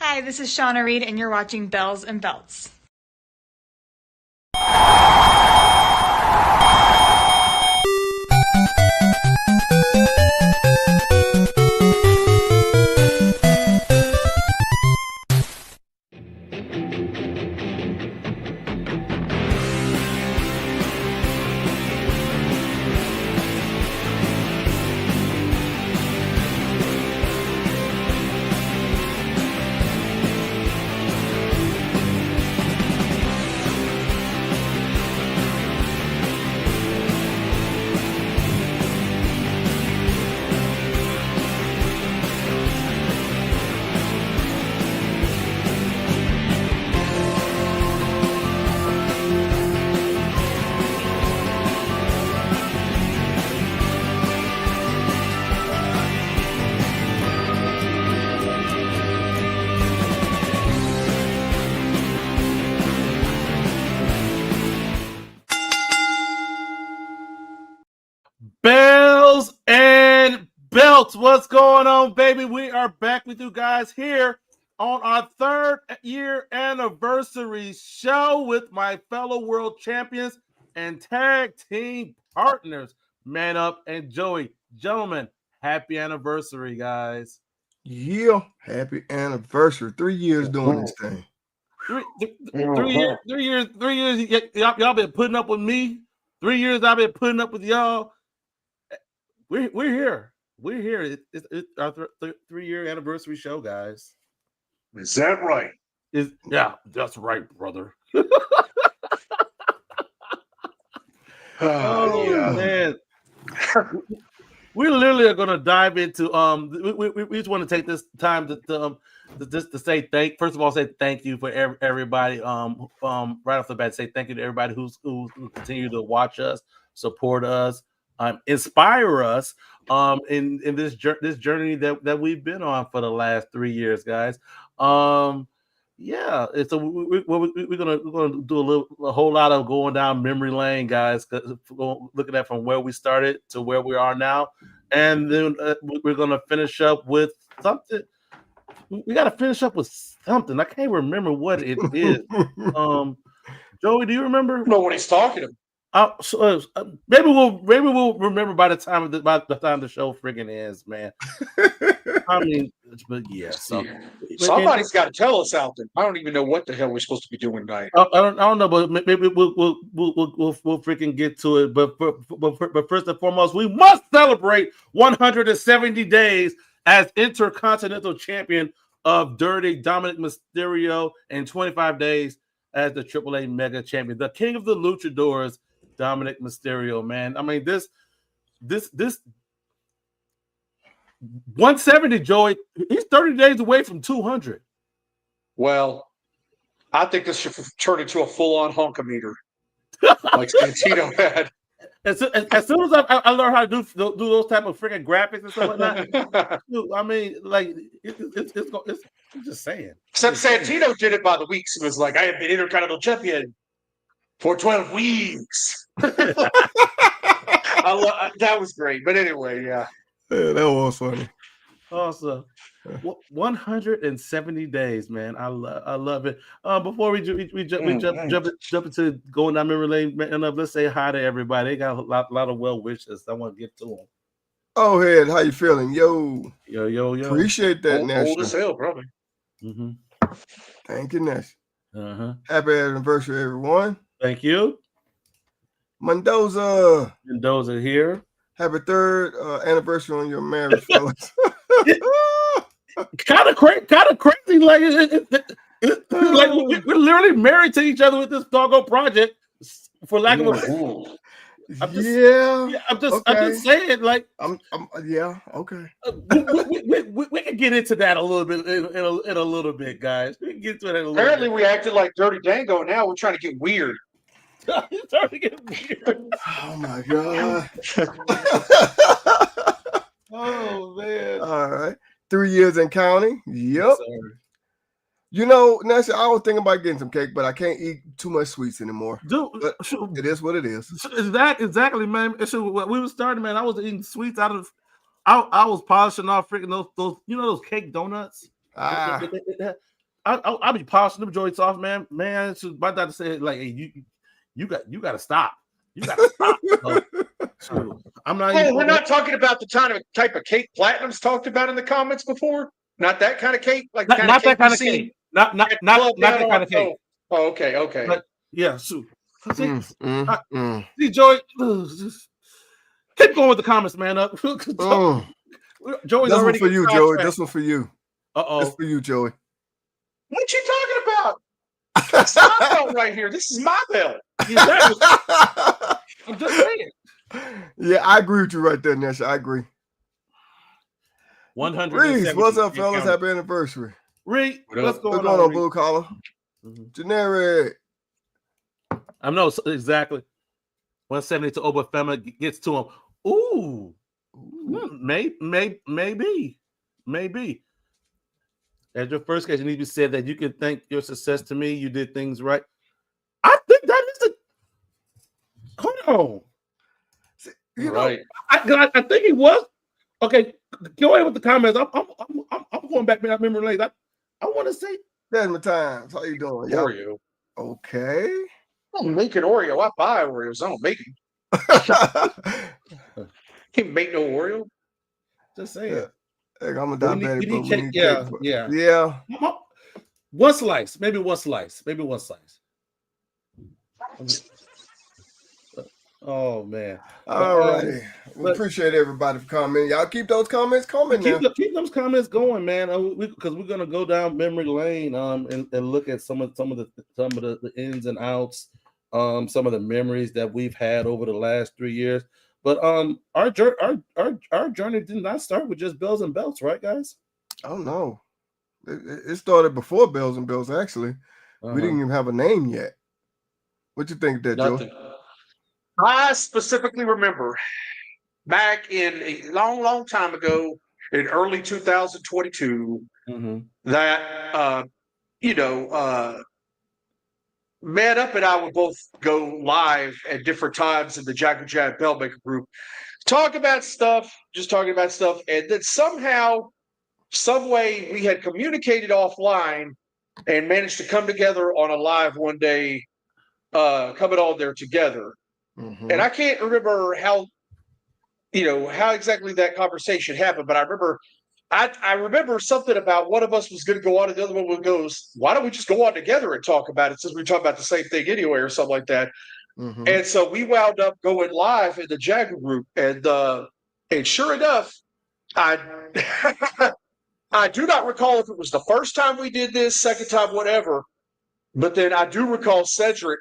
Hi, this is Shauna Reed, and you're watching Bells and Belts. Bells and Belts, what's going on, baby? We are back with you guys here on our 3rd year anniversary show with my fellow world champions and tag team partners, Man Up and Joey. Gentlemen, happy anniversary, guys. Yeah, happy anniversary. 3 years doing this thing. 3 years. Y'all been putting up with me. 3 years I've been putting up with y'all. We're here. We're here. It's our 3-year anniversary show, guys. Is that right? Yeah, that's right, brother. Yeah. Man. We literally are going to dive into we just want to take this time to say first of all say thank you for everybody right off the bat, say thank you to everybody who continue to watch us, support us, inspire us in this journey that we've been on for the last 3 years, guys. Yeah, so we're gonna do a whole lot of going down memory lane, guys. Looking at from where we started to where we are now, and then we're gonna finish up with something. We got to finish up with something. I can't remember what it is. Joey, do you remember? I don't know what he's talking about. Maybe we'll remember by the time the show friggin' ends, man. I mean, but yeah. So somebody's got to tell us out there. I don't even know what the hell we're supposed to be doing tonight. I don't know, but maybe we'll freaking get to it. But first and foremost, we must celebrate 170 days as Intercontinental Champion of Dirty Dominic Mysterio and 25 days as the AAA Mega Champion, the King of the Luchadors, Dominic Mysterio. Man, I mean this 170, Joey. He's 30 days away from 200. Well, I think this should turn into a full-on honkometer, like Santino had. As soon as I learned how to do those type of freaking graphics and stuff like that, I mean, like it's just saying. Except Santino did it by the weeks. He was like, "I have been Intercontinental Champion for 12 weeks." That was great. But anyway, yeah, that was funny. Awesome. 170 days, man. I love it. Before we jump into going down memory lane, let's say hi to everybody. They got a lot of well wishes. I want to get to them. Oh, head, how you feeling? Yo. Appreciate that, Nash. Old as hell, probably. Mm-hmm. Thank you, Nash. Uh-huh. Happy anniversary, everyone. Thank you. Mendoza here. Happy 3rd anniversary on your marriage, fellas. Kind of crazy. Like, like we're literally married to each other with this doggo project, for lack of a. I'm just saying. Like, yeah, okay. We can get into that a little bit in a little bit, guys. We can get to it in a little Apparently, bit. we acted like Dirty Dango. Now we're trying to get weird. It's starting to get weird. Oh my god. Oh man. All right. 3 years and counting. Yep. Yes, you know, Nancy, I was thinking about getting some cake, but I can't eat too much sweets anymore. Dude, it is what it is. Exactly, man. When we were starting, man, I was eating sweets out of. I was polishing off freaking those those cake donuts. I'll be polishing them joints off, man. Man, it's just my doctor said, like, hey, you got to stop. You got to stop. So, I'm not. Hey, even we're not talking about the type of cake Platinum's talked about in the comments before. Not that kind of cake, like the kind not of cake that kind we of see cake. Not at that Club Down kind on- of cake. Oh, okay. But, yeah, so see, Mm. Joey, keep going with the comments, man. Up. Mm. Joey's This one already for you, getting Joey. sidetracked. This one for you. Uh-oh. This for you, Joey. what you talking about? It's my belt right here. This is my belt. Exactly. I'm just saying. Yeah, I agree with you right there, Nesha. I agree. 100. Reese, what's up, fellas? Happy anniversary. Reed, What what's up? going What's going on, Reed? blue collar? Mhm. Generic. I know exactly. 170 to Obafemi gets to him. Ooh, maybe. As your first case, you need to be said that you can thank your success to me. You did things right. I think that is a. Hold on. You know, Right. I think he was. Okay, go ahead with the comments. I'm going back to that memory lane. I want to say Desmond Times. How you doing? Yo. Oreo. Okay. I don't make an Oreo. I buy Oreos. I don't make them. Can't make no Oreo. just saying. Yeah. Hey, I'm a We need- diabetic, we but need we cake. need Yeah, cake. yeah. Yeah. One slice, maybe one slice. Oh man! All righty. We but- appreciate everybody for commenting. Y'all keep those comments coming now. Keep those comments going, man. Because we're gonna go down memory lane, and look at some of the ins and outs, some of the memories that we've had over the last 3 years. But our journey did not start with just bells and belts, right, guys? Oh no. It started before Bells and Bells, actually. We didn't even have a name yet. What you think of that, Joe? Nothing. I specifically remember back in a long, long time ago, in early 2022, that Man Up and I would both go live at different times in the Jack and Jack Bellmaker group, talking about stuff, and then somehow, some way, we had communicated offline and managed to come together on a live one day, coming on there together. Mhm. And I can't remember how exactly that conversation happened, but I remember something about one of us was going to go on and the other one goes, why don't we just go on together and talk about it since we talk about the same thing anyway or something like that. Mhm. And so we wound up going live in the Jagger group. And sure enough, I I do not recall if it was the first time we did this, second time, whatever. But then I do recall Cedric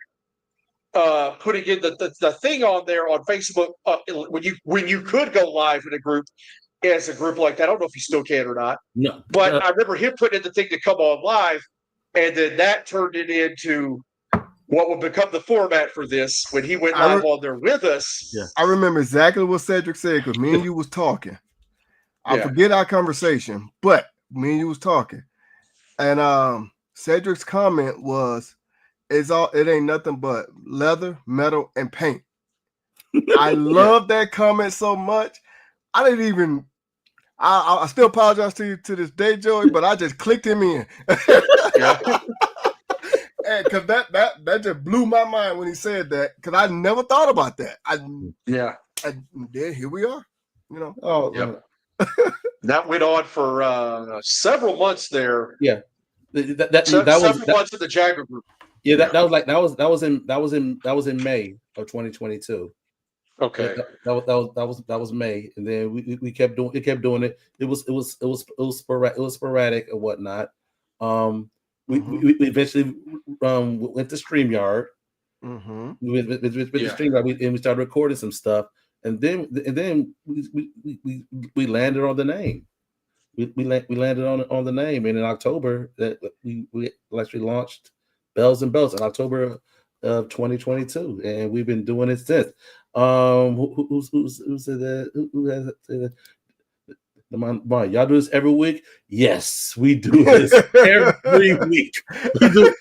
putting in the thing on there on Facebook when you could go live in a group as a group like that. I don't know if you still can or not. No, But I remember him putting in the thing to come on live, and then that turned it into what would become the format for this when he went live on there with us. Yeah. I remember exactly what Cedric said because me and you was talking. I Yeah. forget our conversation, but me and you was talking. And Cedric's comment was, it ain't nothing but leather, metal, and paint. I love that comment so much. I didn't even I still apologize to you to this day, Joey, but I just clicked him in. Yeah. Because that just blew my mind when he said that, because I never thought about that. Yeah. And then here we are, you know. Oh, Yep. That went on for several months there. yeah. That Several was months of the Jagger group. yeah. That was in May of 2022. Okay. That was May, and then we kept doing it. It was sporadic and whatnot. We eventually went to StreamYard. Mm-hmm. We went with the StreamYard, and we started recording some stuff, and then we landed on the name. We landed on the name, and in October that we actually launched Bells and Belts in October of 2022, and we've been doing it since. Who said that? Who has said that? Y'all do this every week? Yes, we do this every week. We do.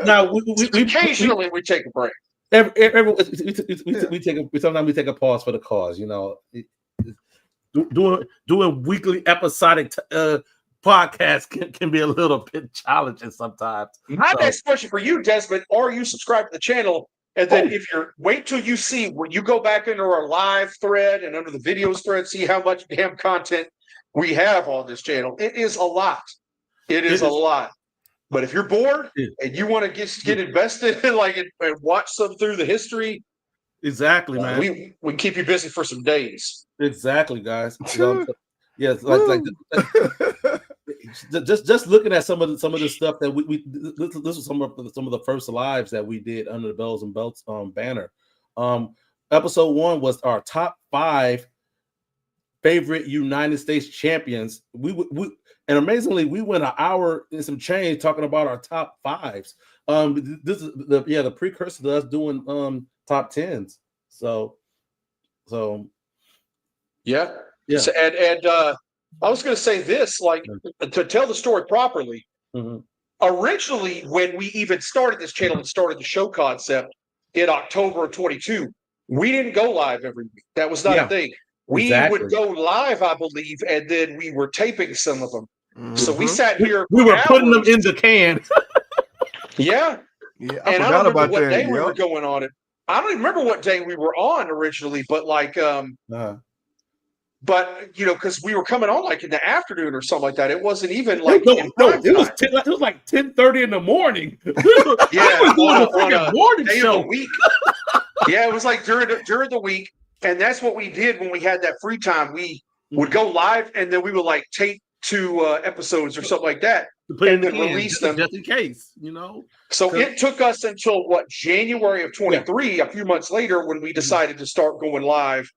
Now we Occasionally we take a break. Sometimes we take a pause for the cause. You know, doing weekly episodic podcast can be a little bit challenging sometimes. My So- next question for you, Desmond, are you subscribed to the channel? And then if you're wait till you see when you go back into our live thread and under the videos thread, see how much damn content we have on this channel. It is a lot. It is a lot. But if you're bored and you want to get invested in and watch some through the history, exactly, man. We can keep you busy for some days. Exactly, guys. Yes, like just looking at some of the stuff that we this was some of the first lives that we did under the Bells and Belts banner. Episode 1 was our top 5 favorite United States champions. We and amazingly we went an hour and some change talking about our top 5s. This is the precursor to us doing top 10s. So yeah. So, and I was going to say this, to tell the story properly. Originally, when we even started this channel and started the show concept in October of 22, we didn't go live every week. That was not a thing. We would go live, I believe, and then we were taping some of them. So we sat here. We were putting them in the can. Yeah. I and I forgot don't remember about what that. day we were going on it. I don't even remember what day we were on originally, but but because we were coming on in the afternoon or something like that. It wasn't even no, it was like 10:30 in the morning. Yeah, on a morning day show. of the week. Yeah, it was like during the week, and that's what we did when we had that free time. We would go live, and then we would tape 2 episodes or something like that, and then release them just in case, So it took us until January of 23, a few months later, when we decided to start going live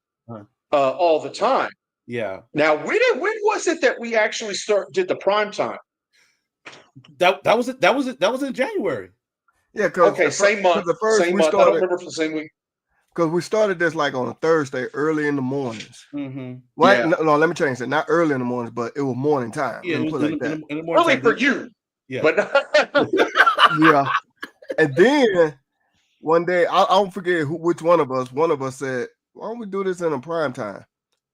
all the time. Yeah. Now, when was it that we actually did the prime time? That was it. That was in January. Yeah. Same month. Same month. I don't remember for the same week. Because we started this on a Thursday, early in the mornings. Right? No, let me change it. Not early in the mornings, but it was morning time. Yeah, it was in the morning early time. for you. Yeah. But yeah. And then one day, I don't forget which one of us said, why don't we do this in a prime time?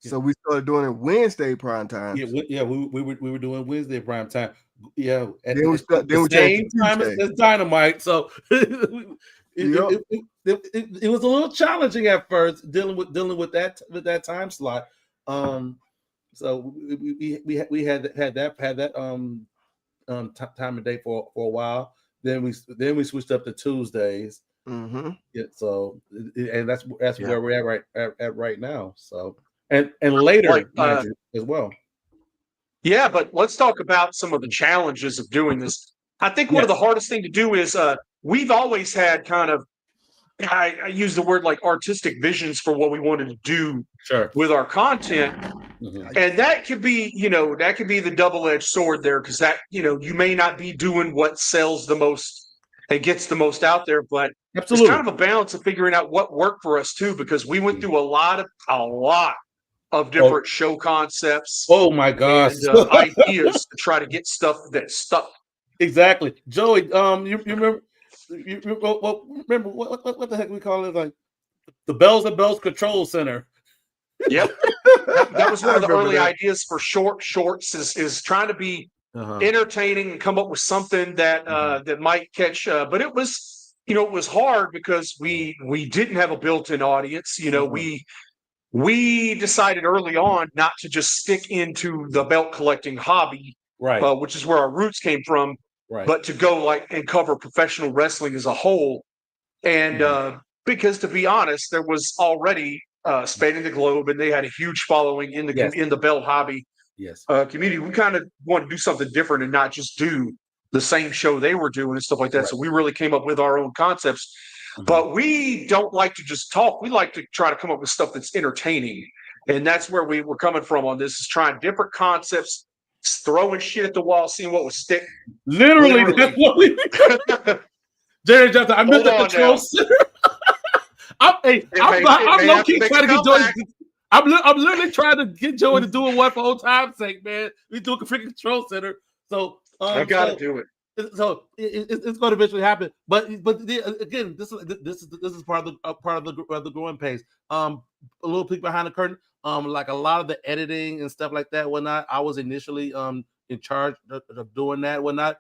Yeah. So we started doing it Wednesday prime time. Yeah, we were doing Wednesday prime time. Yeah. Then we same time as Dynamite. So it was a little challenging at first dealing with that time slot. So we had that time of day for a while. Then we switched up to Tuesdays. Yeah, so and that's where we're at right now. So and later as well. Yeah, but let's talk about some of the challenges of doing this. I think one of the hardest thing to do is we've always had kind of I use the word artistic visions for what we wanted to do with our content. And that could be, the double-edged sword there, because that, you may not be doing what sells the most and gets the most out there, but it's kind of a balance of figuring out what worked for us too, because we went through a lot of different show concepts. Oh my gosh. And, ideas to try to get stuff that stuck. Exactly. Joey, you remember remember what the heck we call it, the Bells and Bells Control Center. Yep. that was one of the early ideas for shorts is trying to be entertaining and come up with something that that might catch but it was it was hard because we didn't have a built-in audience. We decided early on not to just stick into the belt collecting hobby, which is where our roots came from, but to go and cover professional wrestling as a whole. And because, to be honest, there was already spanning the globe, and they had a huge following in the belt hobby community. We kind of wanted to do something different and not just do the same show they were doing and stuff like that. So we really came up with our own concepts. But we don't like to just talk. We like to try to come up with stuff that's entertaining. And that's where we were coming from on this, is trying different concepts, throwing shit at the wall, seeing what would stick. Literally. That's what we Jerry Johnson, I missed the control center. I'm low-key trying to get Joey. I'm literally trying to get Joey to do it for old time's sake, man. We do a freaking control center. So I gotta do it. So it's going to eventually happen, but again, this is part of the growing pains. A little peek behind the curtain. Like a lot of the editing and stuff like that, whatnot. I was initially in charge of doing that, whatnot.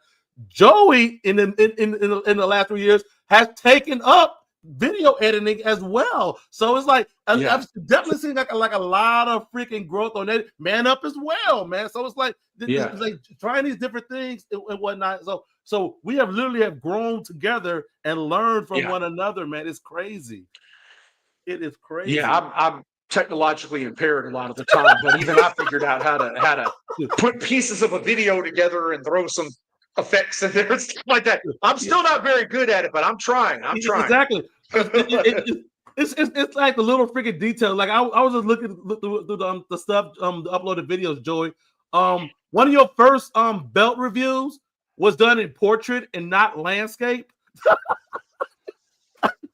Joey in the last 3 years has taken up video editing as well. So it's like I've definitely seen like a lot of freaking growth on that. Man Up as well, man. So it's like it's like trying these different things and whatnot. So we have literally grown together and learned from one another, man. It's crazy. It is crazy. Yeah, I'm technologically impaired a lot of the time, but even I figured out how to put pieces of a video together and throw some effects in there and stuff like that. I'm still not very good at it, but I'm trying. Exactly. It's like the little freaking detail. Like I was just looking through the stuff, the uploaded videos, Joey. One of your first belt reviews was done in portrait and not landscape.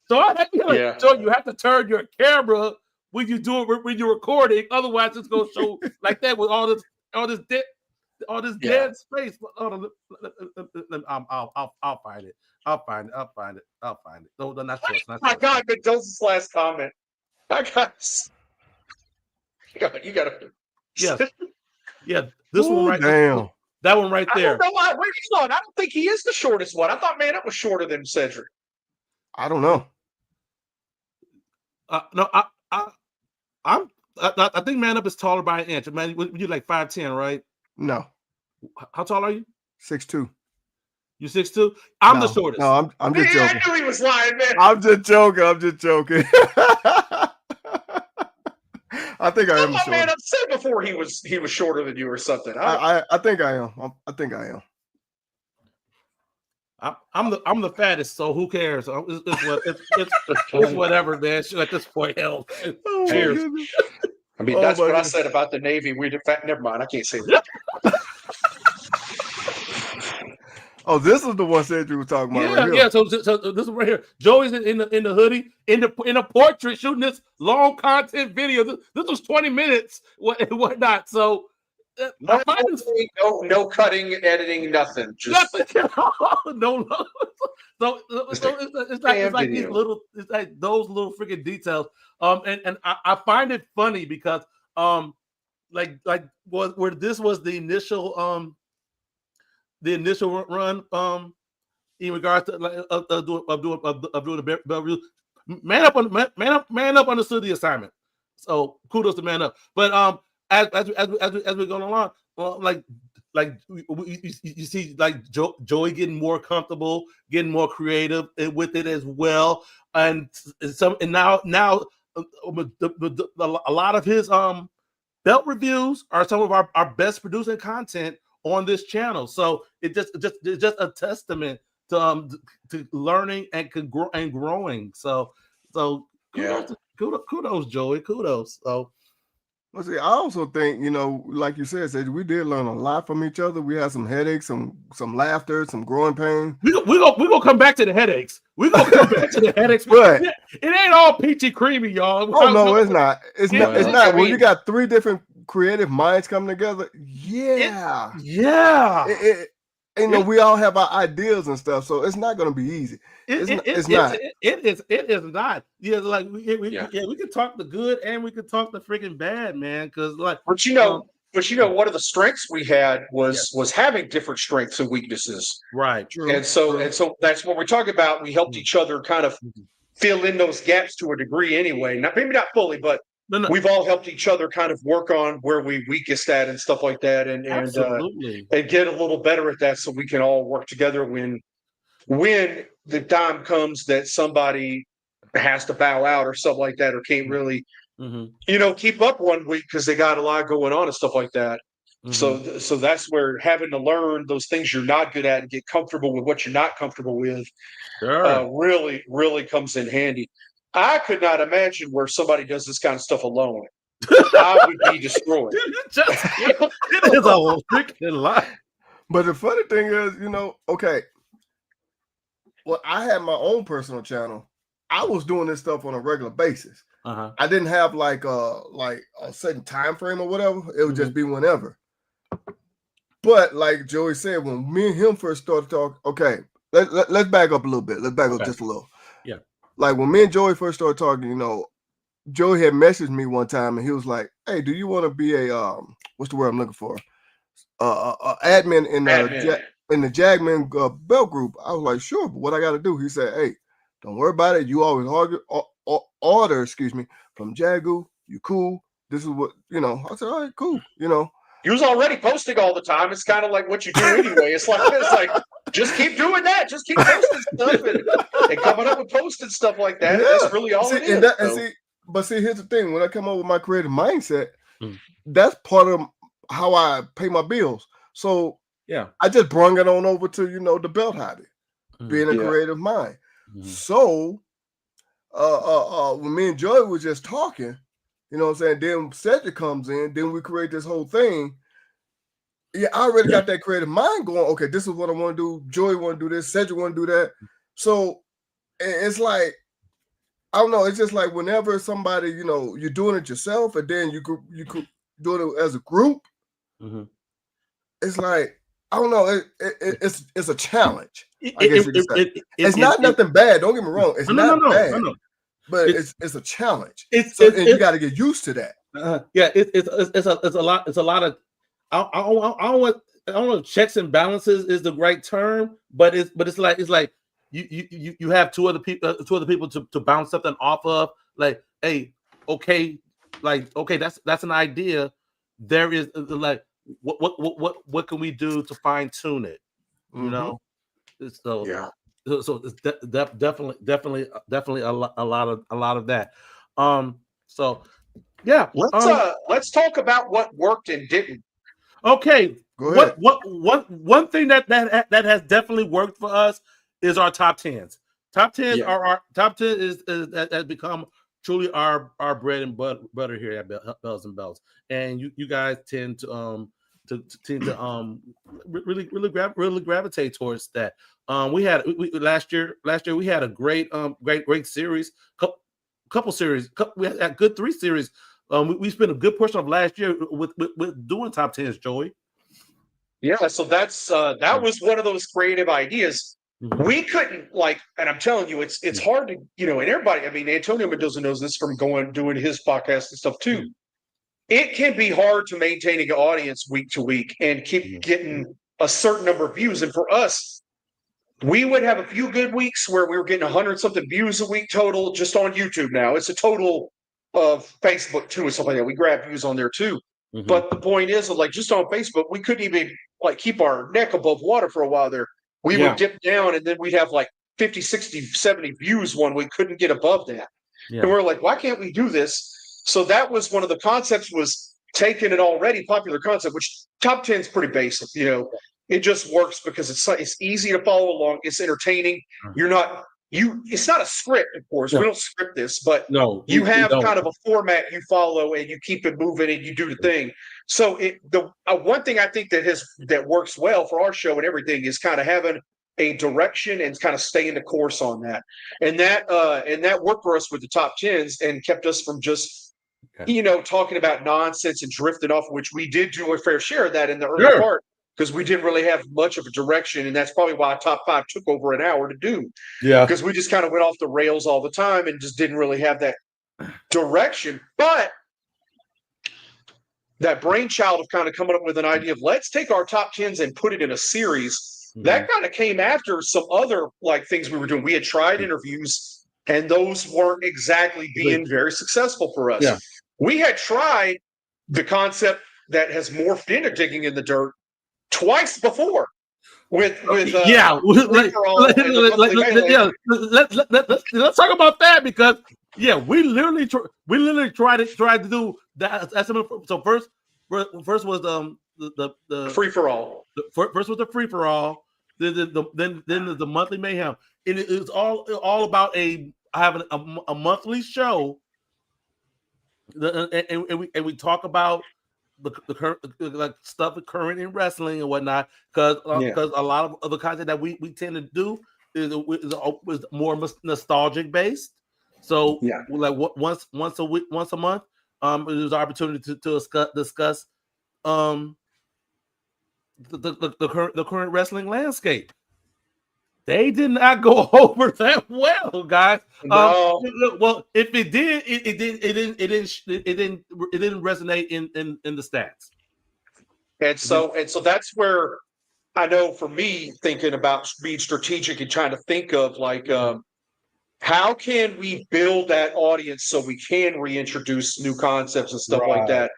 So I had to like, Joey, you have to turn your camera when you do it when you're recording, otherwise it's gonna show like that with all this dead space. I'll find it. I'll find it. No, not sure. My God, Mendoza's last comment. You gotta. Yes. Yeah. This one right damn. That one right there. I don't know why. Wait, hold on. I don't think he is the shortest one. I thought Man Up was shorter than Cedric. I don't know. No, I think Man Up is taller by an inch. Man, you're like 5'10", right? No. How tall are you? 6'2". You 6'2"? I'm the shortest. No, I'm just joking. I knew he was lying, man. I'm just joking. I think I am the shortest. Man Up said before he was shorter than you or something. I think I am. I think I am. I'm the fattest, so who cares? It's whatever, man. At this point, hell, cheers. I mean, that's what I said about the Navy. We're fat. Never mind. I can't say that. Oh, this is the one Cedric was talking about. Yeah, right yeah. So this is right here. Joey's in the hoodie, in a portrait, shooting this long content video. This was 20 minutes, whatnot. So. No cutting, editing, nothing. Just no. So it's like these little, it's like those little freaking details. And I find it funny because like where this was the initial run in regards to doing the belt. Man Up understood the assignment. So kudos to Man Up. But as we're going along, like you see, like Joey getting more comfortable, getting more creative with it as well, and now a lot of his belt reviews are some of our best producing content on this channel. So it's just a testament to learning and growing. So kudos, Joey, kudos. So. Well, see, I also think, like you said, we did learn a lot from each other. We had some headaches, some laughter, some growing pain. We gonna come back to the headaches. But it ain't all peachy creamy, y'all. Oh no, it's not. It's not. When you got three different creative minds coming together, we all have our ideas and stuff, so it's not going to be easy. It's not. It is not. Yeah, like we can talk the good and we can talk the freaking bad, man. Because like, but one of the strengths we had was having different strengths and weaknesses, right? And so that's what we're talking about. We helped each other kind of fill in those gaps to a degree, anyway. Maybe not fully, but. No. We've all helped each other kind of work on where we weakest at and stuff like that, and get a little better at that, so we can all work together when the time comes that somebody has to bow out or something like that, or can't really, keep up 1 week because they got a lot going on and stuff like that. Mm-hmm. So that's where having to learn those things you're not good at and get comfortable with what you're not comfortable with, really, really comes in handy. I could not imagine where somebody does this kind of stuff alone. I would be destroyed. It is a freaking lot. But the funny thing is, okay. Well, I had my own personal channel. I was doing this stuff on a regular basis. I didn't have like a certain time frame or whatever. It would just be whenever. But like Joey said, when me and him first started talking, okay, let's back up a little bit. Let's back up just a little. Yeah. Like when me and Joey first started talking, Joey had messaged me one time and he was like, "Hey, do you want to be a what's the word I'm looking for? admin in Admin. in the Jagman belt group. I was like, sure, but what I got to do? He said, hey, don't worry about it. You always order, excuse me, from Jagu. You cool. This is what, you know. I said, all right, cool. You know, You was already posting all the time. It's kind of like what you do anyway. It's like just keep doing that. Just keep posting stuff and coming up with posting stuff like that. Yeah. That's really all See, it is. but here's the thing. When I come up with my creative mindset, that's part of how I pay my bills. So Yeah. I just brung it on over to, you know, the belt hobby, being a creative mind. So when me and Joy was just talking, you know what I'm saying? Then Cedric comes in, then we create this whole thing. Yeah, I already got that creative mind going. Okay, this is what I want to do. Joy want to do this. Cedric want to do that. So it's like, I don't know. It's just like whenever somebody, you know, you're doing it yourself, and then you could do it as a group. It's like, I don't know. It's a challenge. I guess you could say. It's not nothing bad. Don't get me wrong. It's not bad. But it's a challenge. And you got to get used to that. Yeah, it's a lot. It's a lot of. I don't know. Checks and balances is the right term, but it's like you have two other people to bounce something off of. Like, hey, okay, that's an idea. There is like what can we do to fine tune it? You know, so Yeah. So it's definitely a lot of that. So yeah. Let's talk about what worked and didn't. Okay. Go ahead. One thing that has definitely worked for us is our top tens. Top tens are our top 10 has become truly our bread and butter here at Bells and Belts, and you guys tend to really gravitate towards that. Last year we had a great series, couple series. We had a good 3 series. We spent a good portion of last year with doing top tens, Joey. Yeah, so that was one of those creative ideas. We couldn't and I'm telling you, it's hard to, you know, and everybody. I mean, Antonio Mendoza knows this from doing his podcast and stuff too. It can be hard to maintain an audience week to week and keep getting a certain number of views. And for us, we would have a few good weeks where we were getting 100-something views a week total just on YouTube. Now it's a total of Facebook too, and stuff like that. We grab views on there too. But the point is, like, just on Facebook, we couldn't even keep our neck above water for a while there. We would dip down, and then we'd have 50, 60, 70 views one week. Couldn't get above that. And we're like, why can't we do this? So that was one of the concepts, was taking an already popular concept, which top 10 is pretty basic. You know, it just works because it's easy to follow along. It's entertaining. It's not a script, of course. We don't script this, but you have kind of a format you follow, and you keep it moving, and you do the thing. So the one thing I think that works well for our show and everything is kind of having a direction and kind of staying the course on that. And that worked for us with the top 10s and kept us from just talking about nonsense and drifting off, which we did do a fair share of that in the early part. Because we didn't really have much of a direction, and that's probably why top 5 took over an hour to do. Yeah, because we just kind of went off the rails all the time and just didn't really have that direction. But that brainchild of kind of coming up with an idea of let's take our top 10s and put it in a series, that kind of came after some other things we were doing. We had tried interviews, and those weren't exactly being very successful for us. Yeah. We had tried the concept that has morphed into digging in the dirt twice before let's talk about that, because we literally tried to do that. So first was the free for all. First was the free for all. Then the monthly mayhem. And it's all about having a monthly show. And we talk about the current stuff current in wrestling and whatnot, because a lot of the content that we tend to do is more nostalgic based. So once a week, once a month, there's an opportunity to discuss the current wrestling landscape. They did not go over that well, guys. No. Well, if it did, it didn't resonate in the stats. And so that's where I know for me thinking about being strategic and trying to think of like how can we build that audience so we can reintroduce new concepts and stuff like that.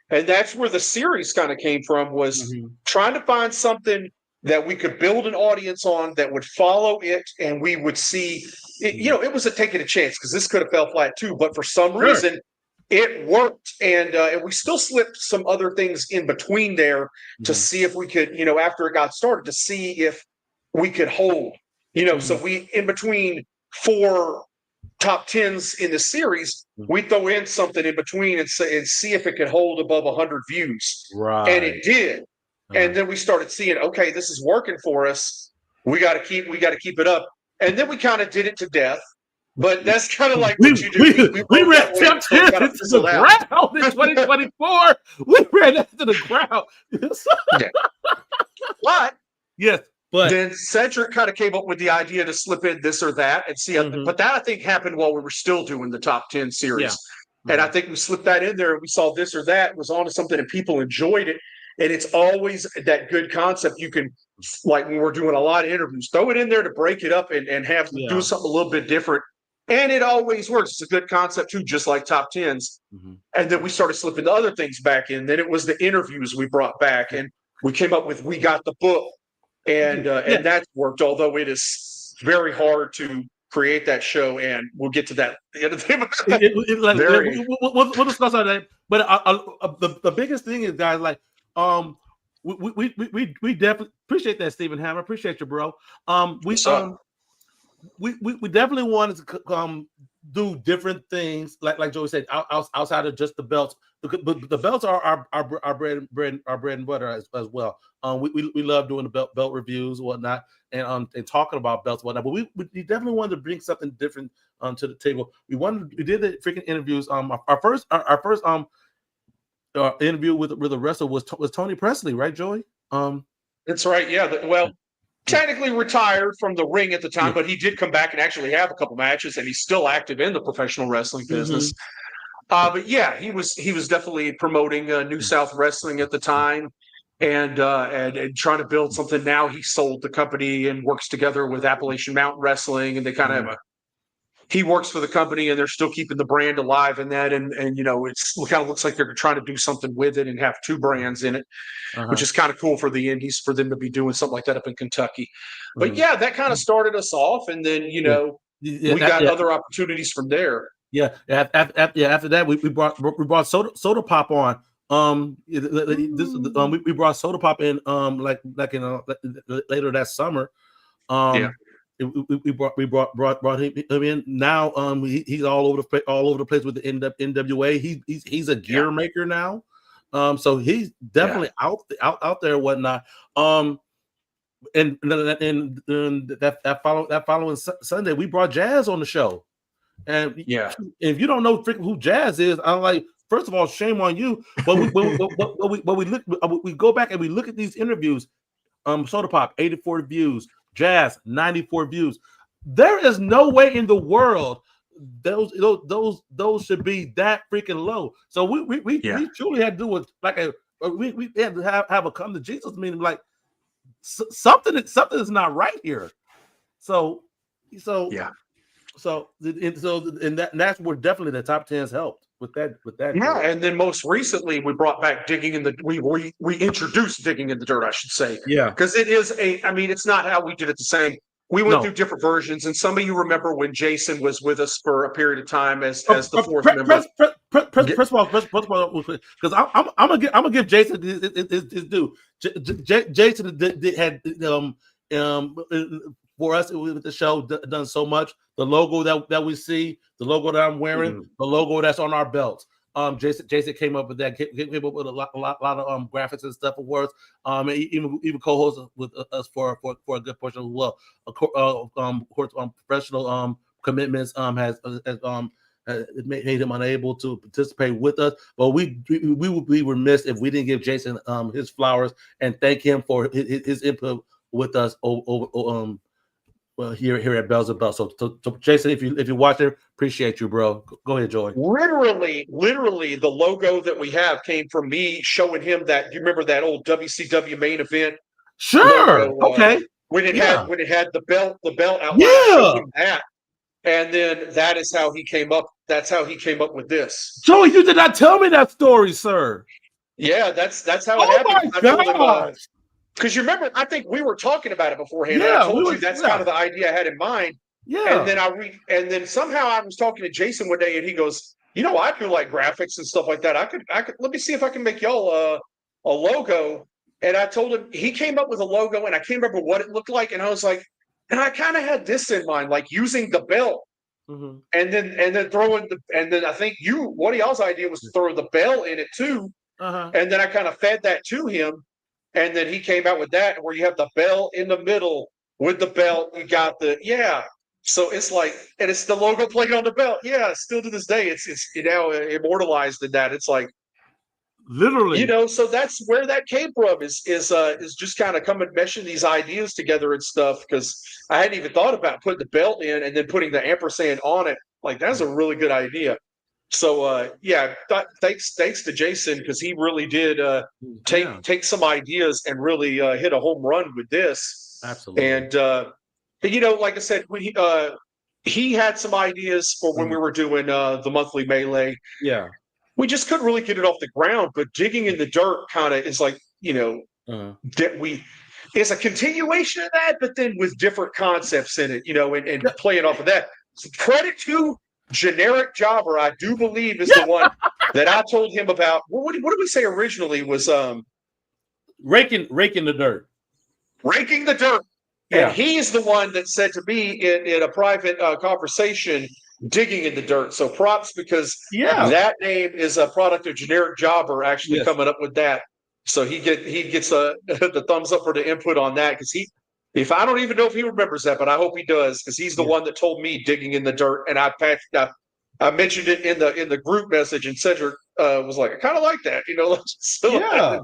And that's where the series kind of came from, was trying to find something that we could build an audience on that would follow it, and we would see it, it was a taking a chance, because this could have fell flat too, but for some reason it worked. And we still slipped some other things in between there to see if we could, after it got started, to see if we could hold, so we, in between 4 top 10s in the series, we throw in something in between and see if it could hold above 100 views. And it did. And then we started seeing, okay, this is working for us. We got to keep it up. And then we kind of did it to death. But that's kind of like what you do. We ran top 10 into the ground in 2024. We ran into the ground. But yes. But then Cedric kind of came up with the idea to slip in this or that and see. But that, I think, happened while we were still doing the top 10 series. And I think we slipped that in there, and we saw this or that was onto something and people enjoyed it. And it's always that good concept. You can, like when we're doing a lot of interviews, throw it in there to break it up and have do something a little bit different. And it always works. It's a good concept too, just like top 10s. And then we started slipping the other things back in. Then it was the interviews we brought back, and we came up with We Got the Book. And that's worked, although it is very hard to create that show, and we'll get to that at the end of the we'll discuss all that. But the biggest thing is, guys, like we definitely appreciate that, Stephen Hammer. Appreciate you, bro. We definitely wanted to do different things, like Joey said, outside of just the belts. But the belts are our bread and butter as well. We love doing the belt reviews and whatnot, and talking about belts and whatnot. But we definitely wanted to bring something different to the table. We did the freaking interviews. Our first interview with a wrestler was Tony Presley, right, Joey? That's right. Yeah. Technically retired from the ring at the time, but he did come back and actually have a couple matches, and he's still active in the professional wrestling business. But yeah, he was definitely promoting New South Wrestling at the time, and trying to build something. Now he sold the company and works together with Appalachian Mountain Wrestling, and they kind of have he works for the company, and they're still keeping the brand alive in that. And it kind of looks like they're trying to do something with it and have 2 brands in it, which is kind of cool for the indies, for them to be doing something like that up in Kentucky. But yeah, that kind of started us off, and then we got other opportunities from there. Yeah. After that, we brought Soda Pop on. We brought Soda Pop in like in later that summer. We brought him in. Now he's all over the place with the NWA. He's a gear maker now. So he's definitely out there and whatnot. And that following Sunday, we brought Jazz on the show. And if you don't know who Jazz is, I'm like, first of all, shame on you. But we go back and we look at these interviews. Soda Pop 84 views, Jazz 94 views. There is no way in the world those should be that freaking low. So we truly had to do with we had to have a come to Jesus meeting, like something is not right here. So that's where definitely the top 10s helped with that. Yeah, and then most recently we brought back we introduced Digging in the Dirt, I should say. Yeah, because it is it's not how we did it the same. We went through different versions, and some of you remember when Jason was with us for a period of time as the fourth member. First of all, because I'm gonna give Jason his due. Jason had for us with the show done so much. The logo that we see, the logo that I'm wearing, the logo that's on our belts. Jason came up with that. Came up with a lot of graphics and stuff for us. Even co-hosted with us for a good portion as well. Of course, professional commitments has made him unable to participate with us. But we would be remiss if we didn't give Jason his flowers and thank him for his input with us Well, here at Bells and Bells. So Jason, if you watch it, appreciate you, bro. Go ahead, Joey. Literally, the logo that we have came from me showing him that. Do you remember that old WCW main event? Sure. Logo, Okay. When it had the belt outline. Yeah. I showed him that, and then that is how he came up. That's how he came up with this. Joey, you did not tell me that story, sir. Yeah, that's how it Oh happened. my gosh. Because you remember, I think we were talking about it beforehand. Yeah, and I told you that's kind of the idea I had in mind. Yeah. And then somehow I was talking to Jason one day, and he goes, I do like graphics and stuff like that. I could let me see if I can make y'all a logo. And I told him, he came up with a logo, and I can't remember what it looked like. And I was like, and I kind of had this in mind, like using the bell. Mm-hmm. And then throwing and then I think one of y'all's idea was to throw the bell in it too. Uh-huh. And then I kind of fed that to him. And then he came out with that where you have the bell in the middle with the belt. You got So it's like, and it's the logo played on the belt. Yeah, still to this day, it's now immortalized in that. It's like, literally, so that's where that came from. Is just kind of coming meshing these ideas together and stuff. Because I hadn't even thought about putting the belt in and then putting the ampersand on it. Like that's a really good idea. So thanks to Jason, because he really did take some ideas and really hit a home run with this. Absolutely. And like I said, when he had some ideas for when we were doing the monthly melee. Yeah. We just couldn't really get it off the ground, but digging in the dirt kind of is like, that it's a continuation of that, but then with different concepts in it, and playing off of that. So credit to Generic Jobber, I do believe, is the one that I told him about. What did we say originally was raking the dirt. Raking the dirt. Yeah. And he's the one that said to me in a private conversation, digging in the dirt. So props, because that name is a product of Generic Jobber actually coming up with that. So he gets the thumbs up for the input on that, because if I don't even know if he remembers that, but I hope he does, because he's the one that told me digging in the dirt, and I mentioned it in the group message, and Cedric was like, I kind of like that, So,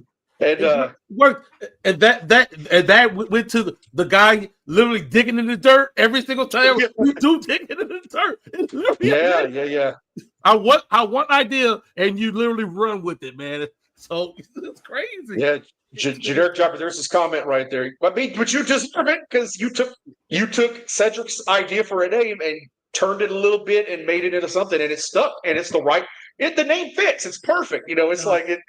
and worked, and that went to the guy literally digging in the dirt every single time. We do digging in the dirt. Yeah. I want idea, and you literally run with it, man. So it's crazy. Yeah. Generic Jobber, there's this comment right there. But you deserve it, because you took Cedric's idea for a name and turned it a little bit and made it into something, and it stuck, and it's the right. The name fits. It's perfect. It's like it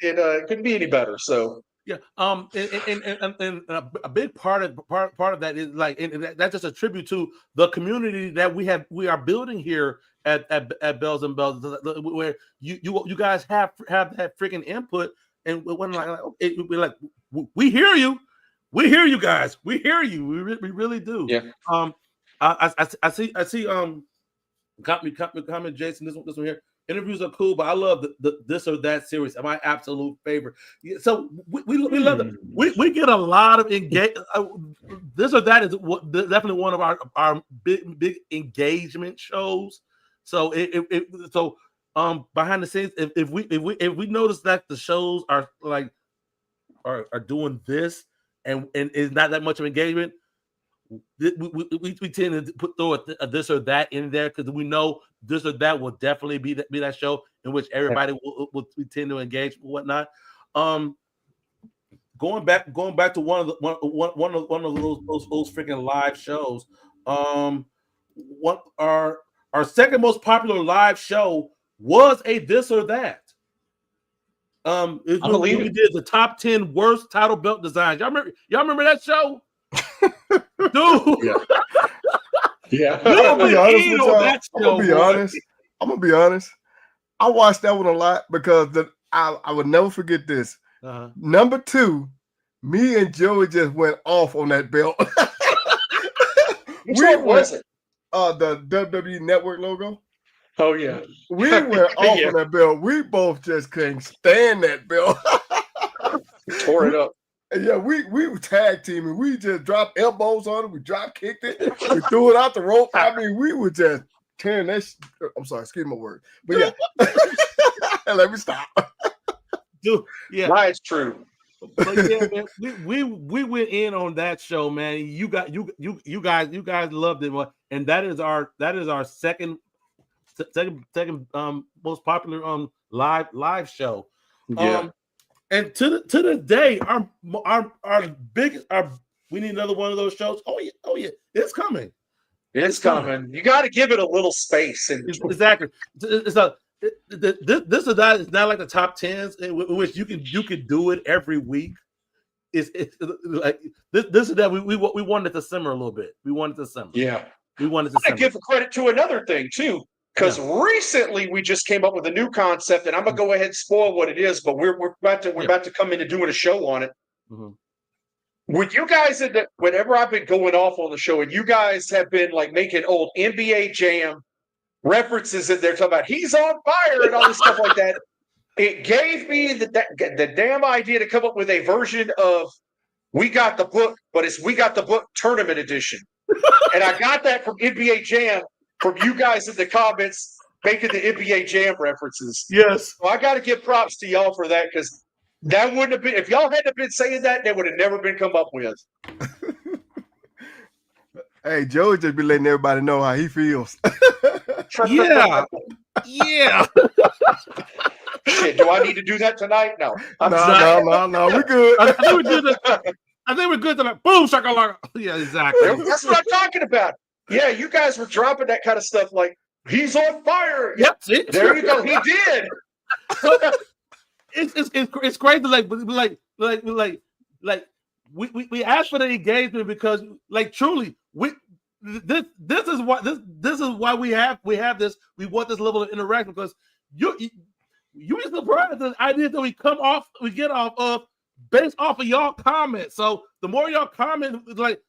couldn't be any better. So yeah. And a big part of that is like, and that's just a tribute to the community that we are building here at Bells and Bells, where you guys have that freaking input. And when we're like, we hear you guys, we hear you, we really do. Yeah. I see. Comment, Jason. This one here. Interviews are cool, but I love the this or that series. My absolute favorite. So we love it. We get a lot of engage. This or that is definitely one of our big engagement shows. So behind the scenes, if we notice that the shows are doing this and it's not that much of engagement, we tend to throw a this or that in there, because we know this or that will definitely be that show in which everybody will tend to engage and whatnot. Going back to one of those freaking live shows. What our second most popular live show was a this or that. We did the top 10 worst title belt designs. Y'all remember that show? Dude. Yeah. I'm gonna be honest. I watched that one a lot because I would never forget this. Number 2, me and Joey just went off on that belt. Which one was it? The WWE Network logo. Oh yeah. We went off on that belt. We both just couldn't stand that belt. Tore it up. Yeah, we were tag teaming. We just dropped elbows on it. We drop kicked it. We threw it out the rope. I mean, we were just tearing that. I'm sorry, excuse my word, but yeah. Let me stop. Dude, yeah. Why it's true. But yeah, man, we went in on that show, man. You guys loved it, and that is our second most popular live show. And to the day, our biggest we need another one of those shows. Oh yeah, it's coming. It's coming. You got to give it a little space. And exactly. This is not like the top 10s in which you can do it every week. It's like this is that we wanted to simmer a little bit. We wanted to simmer. Yeah. We wanted to simmer. I give credit to another thing too, because recently we just came up with a new concept, and I'm gonna go ahead and spoil what it is, but we're about to come into doing a show on it. Mm-hmm. With you guys, whenever I've been going off on the show, and you guys have been like making old NBA Jam references that they're talking about, he's on fire and all this stuff like that. It gave me the damn idea to come up with a version of We Got the Book, but it's We Got the Book Tournament Edition. And I got that from NBA Jam, from you guys in the comments making the NBA Jam references. Yes. So I got to give props to y'all for that, because that wouldn't have been, if y'all hadn't been saying that, they would have never been come up with. Hey, Joe just be letting everybody know how he feels. Yeah. Yeah. Shit, do I need to do that tonight? No. No, we're good. I think we're good tonight. Boom, shakalaka. Yeah, exactly. That's what I'm talking about. Yeah, you guys were dropping that kind of stuff like, he's on fire. Yep. There you go. He did. It's crazy. We asked for the engagement because, like, truly, this is why we have this. We want this level of interaction, because you be surprised at the ideas that we get off of based off of y'all comments. So the more y'all comment, like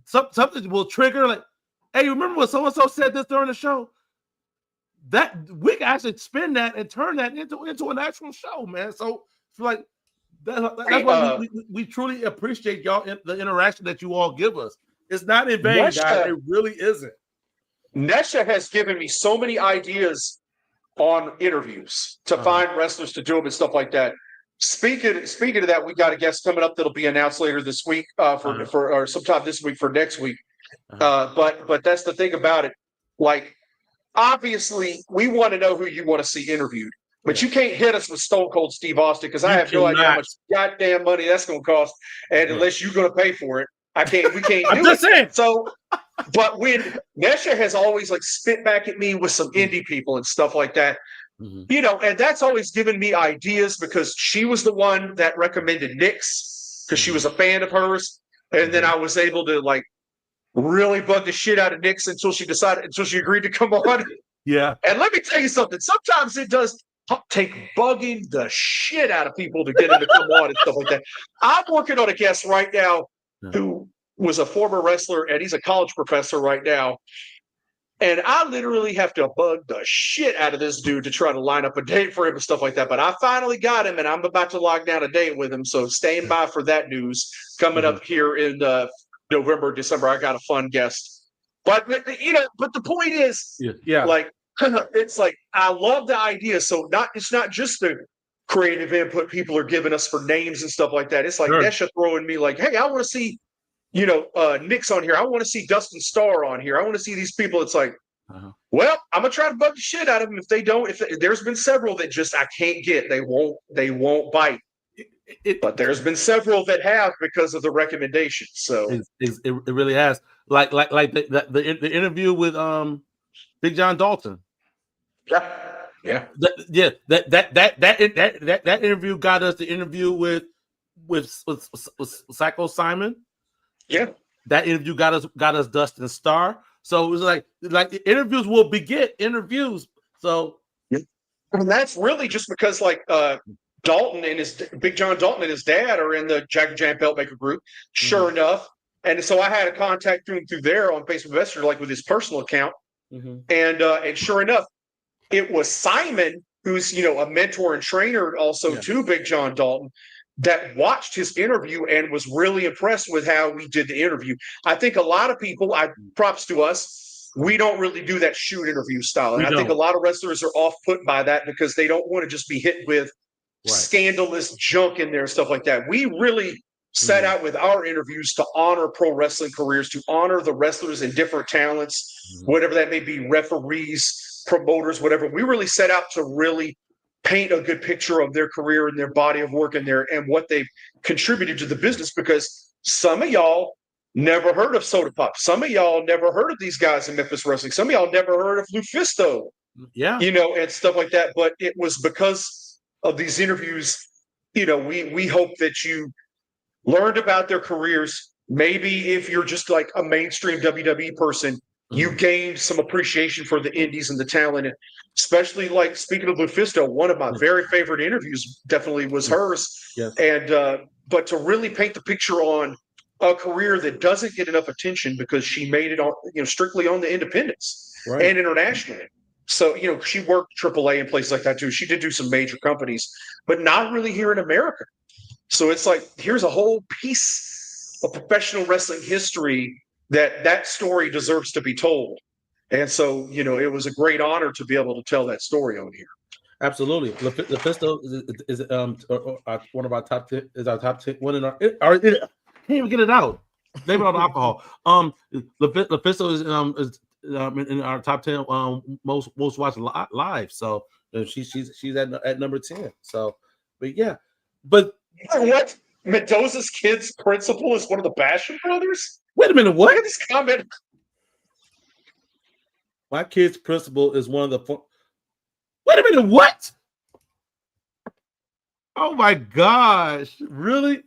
something will trigger. Like, hey, remember when so and so said this during the show? That we can actually spin that and turn that into an actual show, man. So it's like that's why we truly appreciate y'all the interaction that you all give us. It's not in vain, guys. It really isn't. Nesha has given me so many ideas on interviews to find wrestlers to do them and stuff like that. Speaking of that, we got a guest coming up that'll be announced later this week or sometime this week for next week. But that's the thing about it. Like, obviously, we want to know who you want to see interviewed, but you can't hit us with Stone Cold Steve Austin, because I have no idea how much goddamn money that's going to cost, and unless you're going to pay for it, we can't do it. So, but when Nesha has always like spit back at me with some indie people and stuff like that, and that's always given me ideas, because she was the one that recommended Nyx, because she was a fan of hers, and then I was able to like really bug the shit out of Nyx until she agreed to come on. Yeah. And let me tell you something. Sometimes it does take bugging the shit out of people to get them to come on and stuff like that. I'm working on a guest right now who was a former wrestler, and he's a college professor right now. And I literally have to bug the shit out of this dude to try to line up a date for him and stuff like that. But I finally got him, and I'm about to lock down a date with him. So stand by for that news coming up here in November, December. I got a fun guest. But the point is, like, it's like, I love the idea. So it's not just the creative input people are giving us for names and stuff like that. It's like Nesha throwing me like, hey, I want to see, Nyx on here. I want to see Dustin Starr on here. I want to see these people. It's like, well, I'm gonna try to bug the shit out of them. If they don't, there's been several that just I can't get. They won't bite. But there's been several that have, because of the recommendations. So it really has. Like the interview with Big John Dalton. Yeah. That interview got us the interview with Psycho Simon. Yeah. That interview got us Dustin Starr. So it was like interviews will beget interviews. So and that's really just because like Dalton and Big John Dalton and his dad are in the Jackie Jam Beltmaker group. Sure enough. And so I had a contact through there on Facebook Messenger, like with his personal account. And sure enough, it was Simon, who's a mentor and trainer also to Big John Dalton, that watched his interview and was really impressed with how we did the interview. I think a lot of people, props to us, we don't really do that shoot interview style. And I think a lot of wrestlers are off put by that, because they don't want to just be hit with scandalous junk in there and stuff like that. We really set out with our interviews to honor pro wrestling careers, to honor the wrestlers and different talents, whatever that may be, referees, promoters, whatever. We really set out to really paint a good picture of their career and their body of work and what they've contributed to the business, because some of y'all never heard of Soda Pop. Some of y'all never heard of these guys in Memphis Wrestling. Some of y'all never heard of Lufisto, and stuff like that. But it was because of these interviews, we hope that you learned about their careers. Maybe if you're just like a mainstream WWE person, you gained some appreciation for the indies and the talent. And especially, like, speaking of Lufisto, one of my very favorite interviews definitely was hers. Yes. And but to really paint the picture on a career that doesn't get enough attention because she made it on, strictly on the independents and internationally. So, she worked AAA and places like that too. She did do some major companies, but not really here in America. So it's like, here's a whole piece of professional wrestling history that story deserves to be told. And so, it was a great honor to be able to tell that story on here. Absolutely. Lufisto is one of our top 10, is our top 10 one in our can't even get it out. Blame it on alcohol. Lufisto is in our top 10 most watched live. So she's at number 10. So, but yeah, but what? Mendoza's kid's principal is one of the Basham brothers? Wait a minute, what? Look at this comment. My kid's principal is one of the. Wait a minute, what? Oh my gosh, really?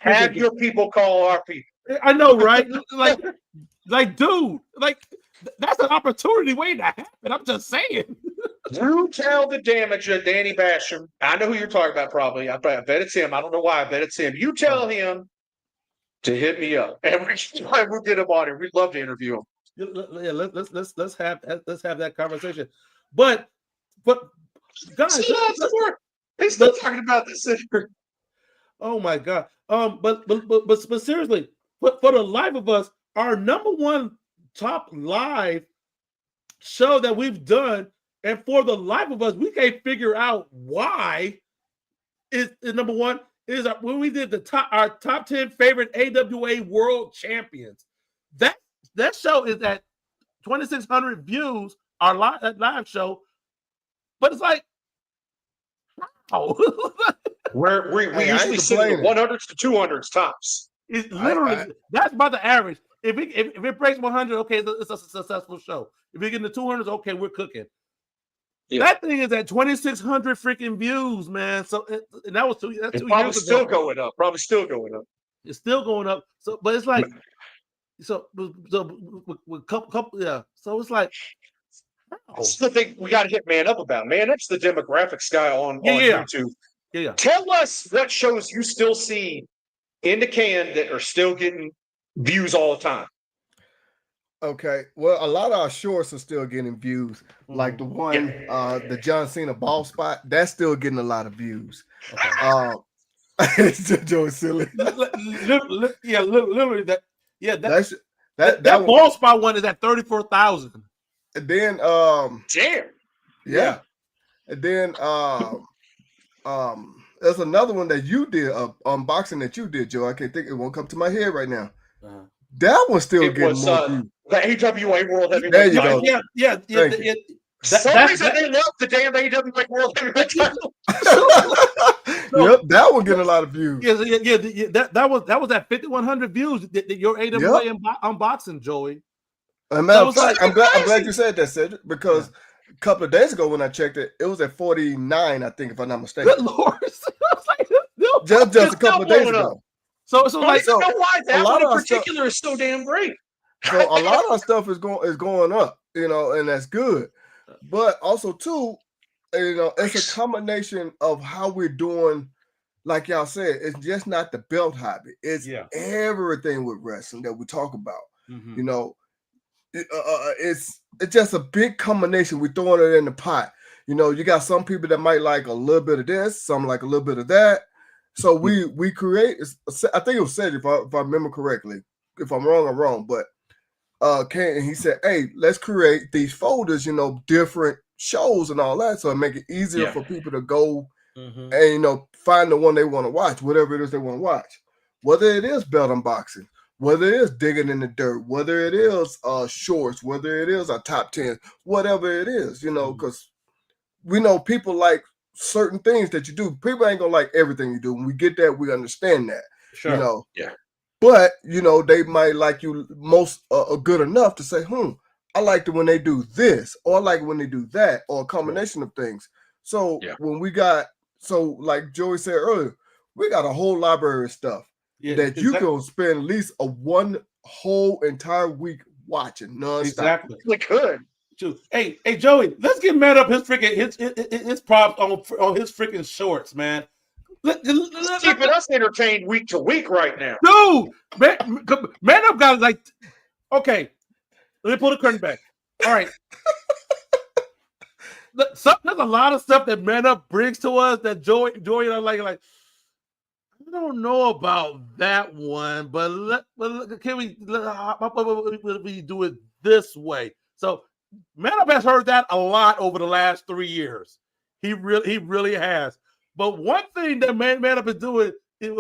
Have your people call our people. I know, right? like, dude, that's an opportunity waiting to happen. I'm just saying. You tell the damager, Danny Basham. I know who you're talking about, probably. I bet it's him. I don't know why. I bet it's him. You tell him to hit me up, and we'll get him on it. We'd love to interview him. Yeah, let's have that conversation. But guys, they still talking about this. Oh my God. But seriously, for the life of us, our number one top live show that we've done, and for the life of us, we can't figure out why is number one is when we did our top 10 favorite AWA world champions. That show is at 2,600 views, our live show, but it's like, how? we usually sit in the 100s to 200s tops. It's literally that's about the average. If it breaks 100, okay, it's a successful show. If we get in the 200s, okay, we're cooking. Yeah. That thing is at 2,600 freaking views, man. So and that was 2 years ago. Probably still going up. It's still going up. So, but it's like, so with couple, yeah. So it's like, that's the thing we got to hit Man Up about. Man Up's the demographics guy on YouTube. Yeah. Tell us what shows you still see in the can that are still getting views all the time. Okay, well, a lot of our shorts are still getting views. Like the one, the John Cena ball spot, that's still getting a lot of views. Okay. It's just Joe silly. Literally that. Yeah, that ball spot one is at 34,000. And then, damn. Yeah. And then, there's another one that you did, unboxing that you did, Joe. I can't think, it won't come to my head right now. That one's still getting more views. The AWA World Heavyweight. There you go. Yeah. Some reason they love the damn AWA World Heavyweight title. Yep, that one getting a lot of views. Yeah. That was at 5,100 views. Your AWA unboxing, Joey. As a matter of fact, I'm glad you said that, Cedric, because a couple of days ago when I checked it, it was at 49, I think, if I'm not mistaken. Good Lord. just a couple of days ago. So like, you know why that one in particular is so damn great. So a lot of our stuff is going up, and that's good. But also too, it's a combination of how we're doing. Like y'all said, it's just not the belt hobby. It's everything with wrestling that we talk about. Mm-hmm. It's just a big combination. We're throwing it in the pot. You got some people that might like a little bit of this, some like a little bit of that. So we create. I think it was said, if I remember correctly. If I'm wrong, I'm wrong. But he said, "Hey, let's create these folders. Different shows and all that, so it make it easier for people to go Mhm. and find the one they want to watch, whatever it is they want to watch. Whether it is belt unboxing, whether it is digging in the dirt, whether it is shorts, whether it is a top 10, whatever it is, because we know people like certain things that you do. People ain't gonna like everything you do. When we get that, we understand that. Sure. Yeah. But they might like you most good enough to say, I like it when they do this, or I like it when they do that, or a combination of things. So when we got, like Joey said earlier, we got a whole library of stuff that you can spend at least one whole entire week watching nonstop. Exactly. We could. Hey, Joey, let's get mad up his props on his freaking shorts, man. It's keeping us entertained week to week right now. Dude, man up got like, okay, let me pull the curtain back. All right. There's a lot of stuff that Man Up brings to us that Joey and I like. I don't know about that one, but can we do it this way? So Man Up has heard that a lot over the last 3 years. He really has. But one thing that Man Up is doing is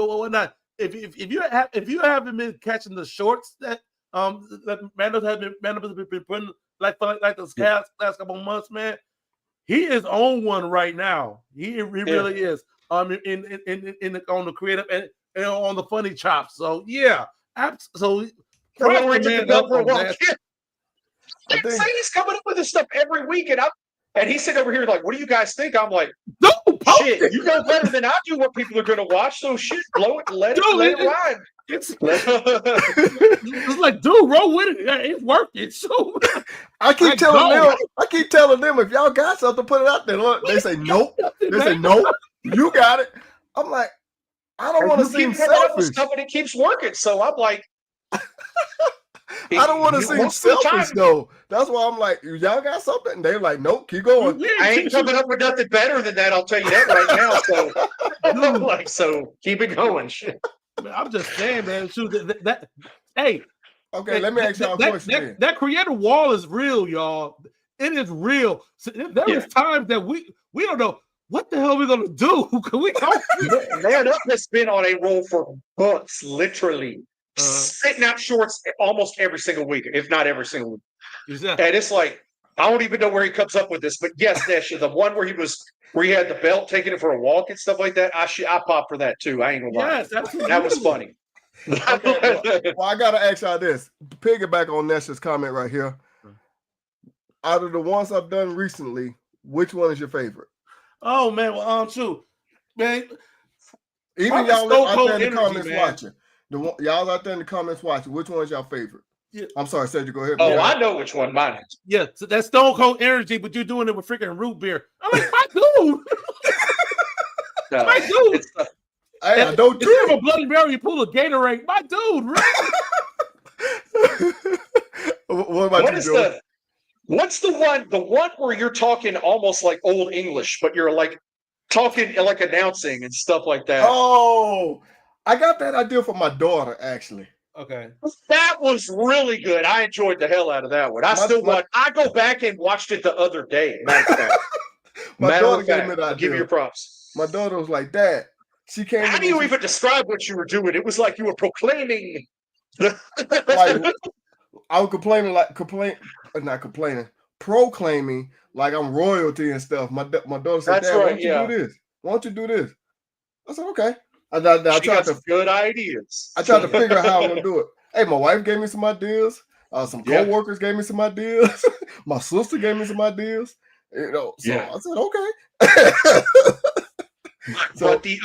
if you haven't been catching the shorts that Man Up has been putting like those last couple months, man. He is on one right now. He really is. On the creative and on the funny chops. So yeah, absolutely. I think he's coming up with this stuff every week, and he's sitting over here like, "What do you guys think?" I'm like, "Shit, you know better than I do what people are going to watch. So shit, blow it, let it ride." It's like, dude, roll with it. It's working. So I keep telling them, if y'all got something, put it out there. Look, they say nope. They say nope. You got it. I'm like, I don't want to seem selfish. Stuff and it keeps working. So I'm like, I don't want to seem selfish though. That's why I'm like, y'all got something? And they're like, nope, keep going. I ain't coming up with nothing better than that. I'll tell you that right now. So I'm like, so keep it going. Shit. I'm just saying, man. Okay, let me ask y'all a question. That creator wall is real, y'all. It is real. So there is times that we don't know what the hell we're gonna do. Can we go? Man Up has been on a roll for months, literally sitting out shorts almost every single week, if not every single week. And it's like, I don't even know where he comes up with this, but yes, Nesha, the one where he had the belt, taking it for a walk and stuff like that. I popped for that too. I ain't gonna lie. Yes, absolutely. That was funny. Okay, well, I gotta ask y'all this. Piggyback on Nesha's comment right here. Out of the ones I've done recently, which one is your favorite? Oh man, well, shoot, man. Even y'all out there in the comments watching. Y'all out there in the comments watching. Which one is y'all favorite? Yeah. I'm sorry, Cedric, go ahead. Oh, I know which one mine is. Yeah, so that's Stone Cold Energy, but you're doing it with freaking root beer. I'm like, my dude. My dude. Hey, I don't drink. You have a Bloody Mary, you pull a Gatorade. My dude, really? What about you, Joe? What's the one where you're talking almost like old English, but you're like talking like announcing and stuff like that? Oh, I got that idea for my daughter, actually. Okay. That was really good. I enjoyed the hell out of that one. I go back and watched it the other day. My daughter gave me the idea. I'll give you your props. My daughter was like, Dad, she came. How do you even describe what you were doing? It was like you were proclaiming. I was proclaiming like I'm royalty and stuff. My daughter said, Dad, why don't you do this? Why don't you do this? I said, okay. I tried to good ideas. I tried to figure out how I'm gonna do it. Hey, my wife gave me some ideas. Some co-workers gave me some ideas. My sister gave me some ideas. So I said, okay. But the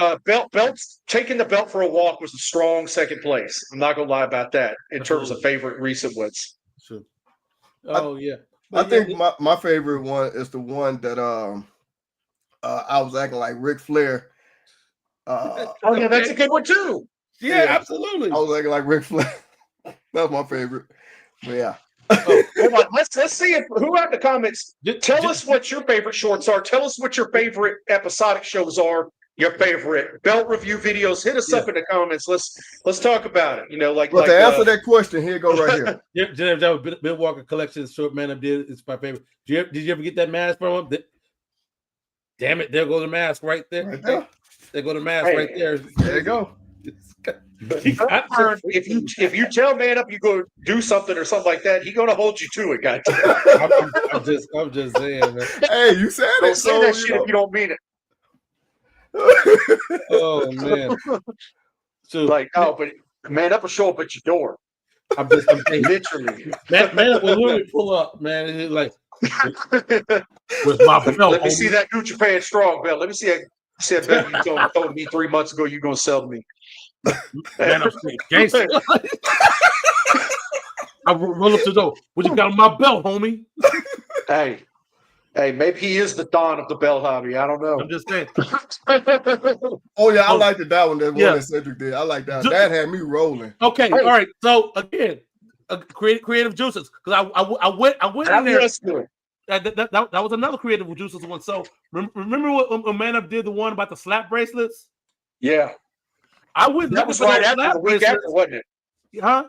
belts taking the belt for a walk was a strong second place. I'm not gonna lie about that in terms of favorite recent ones. Sure. Oh yeah. I think my favorite one is the one that I was acting like Ric Flair. Yeah, that's a good one too. Yeah, absolutely. I was acting like Ric Flair. That's my favorite. But yeah. Hold on. Let's see who out in the comments. Tell us what your favorite shorts are. Tell us what your favorite episodic shows are. Your favorite belt review videos. Hit us up in the comments. Let's talk about it. To answer that question, here go right here. That was Bill Walker Collection short Man Up did. It's my favorite. Did you ever get that mask from him? Damn it! There go the mask right there. Right there. There go the mask Hey. right there. There you go. But if you tell Man Up you go do something or something like that, he's gonna hold you to it, guys. I'm just saying, man. Hey, you said Don't it. say So, that shit if you don't mean it. Oh man. So Like, oh, but Man Up will show up at your door, I'm saying, literally. man, will literally pull up, man. And he's like, where's my belt? Let me homie?" see that Gucci Pan strong belt. Let me see that belt you told me 3 months ago you're gonna sell to me. Man, I'm straight gangster. I roll up to the door. What you got on my belt, homie? Hey, maybe he is the Don of the bell hobby. I don't know. I'm just saying. Oh yeah, I liked that one. That one Yeah. that Cedric did. I like that. That had me rolling. Okay, all right. So again, creative juices because I went in there. That was another creative juices one. So remember what Man Up did the one about the slap bracelets? Yeah, I went. that was right after the week after, wasn't it? Huh?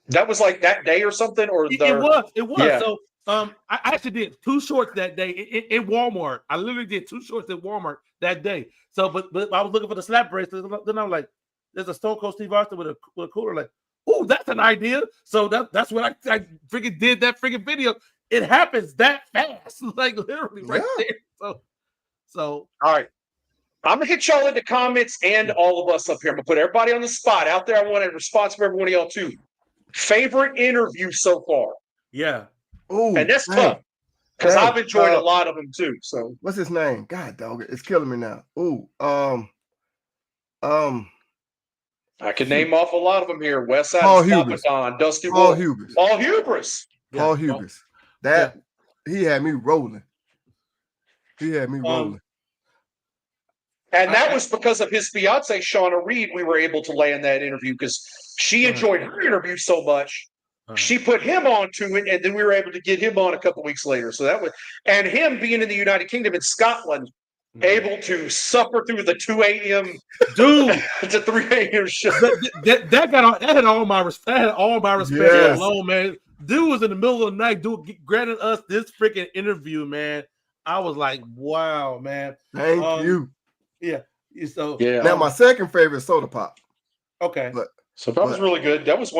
That was like that day or something, or It was. Yeah. So I actually did 2 shorts that day in Walmart. I literally did 2 shorts at Walmart that day. So, but I was looking for the slap bracelets. Then I'm like, there's a Stone Cold Steve Austin with a cooler. Like, oh, that's an idea. So that's what I freaking did that freaking video. It happens that fast, like literally right there. So All right. I'm gonna hit y'all in the comments and all of us up here. I'm gonna put everybody on the spot out there. I want a response from every one of y'all too. Favorite interview so far, yeah. Ooh, and that's dang. tough because Dang. I've enjoyed a lot of them too. So What's his name? God dog, it's killing me now. Ooh, I can name off a lot of them here. Westside, Paul Papadon, Dusty Paul Wolf, Hubris. Paul Hubris. Paul Hubris. That he had me rolling. He had me rolling. And that was because of his fiance, Shauna Reed. We were able to land that interview because she enjoyed her interview so much. She put him onto it, and then we were able to get him on a couple weeks later. So that was, and him being in the United Kingdom in Scotland, able to suffer through the 2 a.m. dude to 3 a.m. show. that had all my respect. That had all my respect Yes. alone, man. Dude was in the middle of the night, granted us this freaking interview, man. I was like, wow, man. Thank you. Yeah. So Now my second favorite is Soda Pop. okay. So that was really good. That was